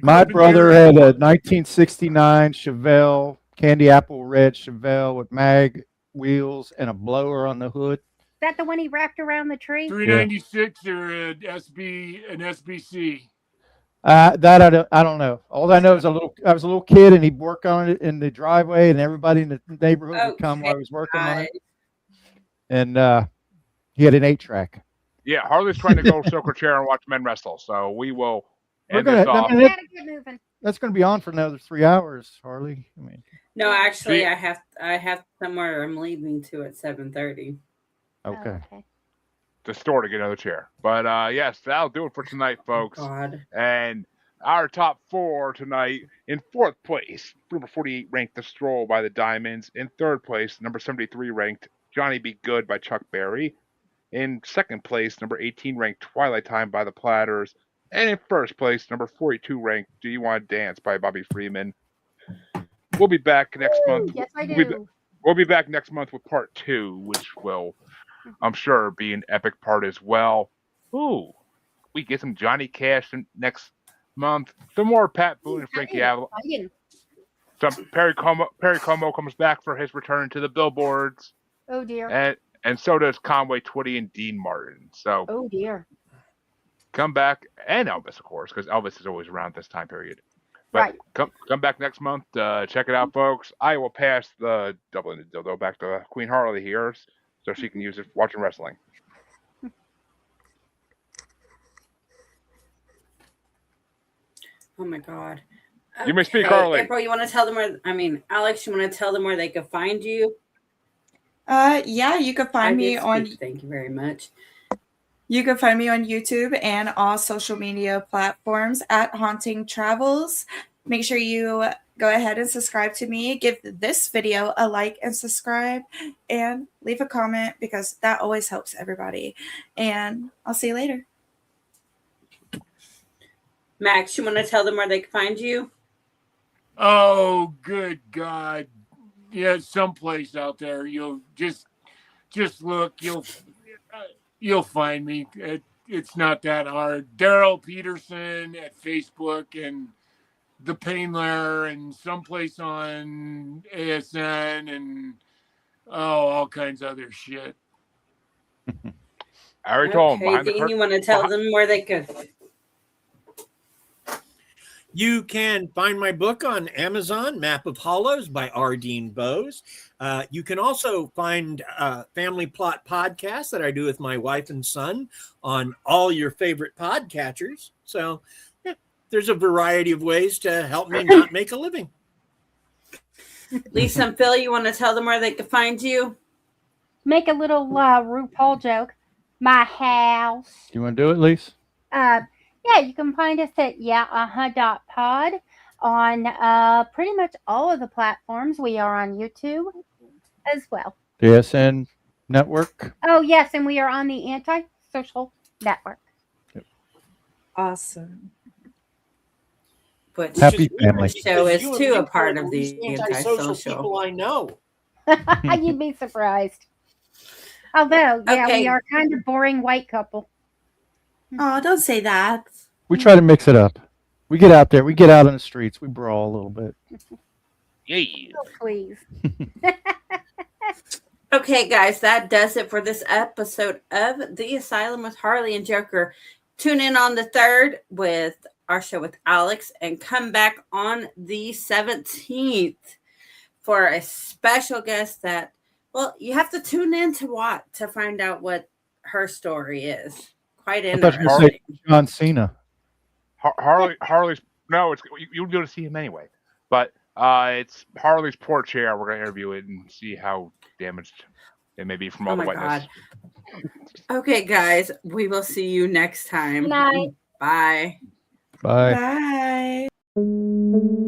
My brother had a 1969 Chevelle, candy apple red Chevelle with mag wheels and a blower on the hood. that the one he wrapped around the tree? 396 or an SBC. That I don't know. All I know is I was a little kid, and he'd work on it in the driveway, and everybody in the neighborhood would come while I was working on it. And he had an 8-track. Yeah, Harley's trying to go soak her chair and watch men wrestle. So we will end this off. Gotta get moving. That's going to be on for another 3 hours, Harley. I mean, No, actually, I have somewhere I'm leaving to at 7:30. okay. The store to get another chair. But yes, that'll do it for tonight, folks. God. And our top 4 tonight: in 4th place, number 48 ranked The Stroll by the Diamonds. In 3rd place, number 73 ranked Johnny Be Good by Chuck Berry. In 2nd place, number 18 ranked Twilight Time by the Platters. And in 1st place, number 42 ranked Do You Want to Dance by Bobby Freeman. We'll be back next month. Yes, I do. We'll be back next month with part 2, which will, I'm sure, be an epic part as well. Ooh, we get some Johnny Cash next month. Some more Pat Boone and Frankie Avalon. Some Perry Como comes back for his return to the billboards. Oh dear. And so does Conway Twitty and Dean Martin. So oh dear. Come back, and Elvis, of course, because Elvis is always around this time period. But right. Come back next month. Check it out, folks. I will pass the double dildo back to Queen Harley here, so she can use it watching wrestling. Oh my God. You may speak, Harley. April, you want to tell them Alex, you want to tell them where they can find you? Yeah, you can find me on. Thank you very much. You can find me on YouTube and all social media platforms at Haunting Travels. Make sure you go ahead and subscribe to me. Give this video a like and subscribe, and leave a comment because that always helps everybody. And I'll see you later. Max, you want to tell them where they can find you? Oh, good God. Yeah, someplace out there. You'll just look. You'll find me. It's not that hard. Daryl Peterson at Facebook and The Pain Lair and someplace on ASN and all kinds of other shit. I already told him. Dean, you want to tell them where they could? You can find my book on Amazon, Map of Hollows by R. Dean Bose. You can also find Family Plot podcast that I do with my wife and son on all your favorite podcatchers. So yeah, there's a variety of ways to help me not make a living. Lisa and Phil, you want to tell them where they can find you? Make a little RuPaul joke. My house. Do you want to do it, Lisa? Yeah, you can find us at pod on pretty much all of the platforms. We are on YouTube as well. The ASN network. Oh, yes, and we are on the Anti-Social Network. Yep. Awesome. But Happy family. Show is too a part of the antisocial Anti-Social. people I know. You'd be surprised. Although, yeah, we are kind of boring white couple. Oh, don't say that. We try to mix it up. We get out there. We get out on the streets. We brawl a little bit. Yeah. Oh, please. Okay, guys, that does it for this episode of The Asylum with Harley and Joker. Tune in on the 3rd with our show with Alex and come back on the 17th for a special guest that, well, you have to tune in to find out what her story is. Quite interesting. John Cena. Harley's no, you'll be able to see him anyway. But it's Harley's porch chair. We're gonna interview it and see how damaged it may be from all the wetness. God. Okay, guys, we will see you next time. Good night. Bye. Bye. Bye.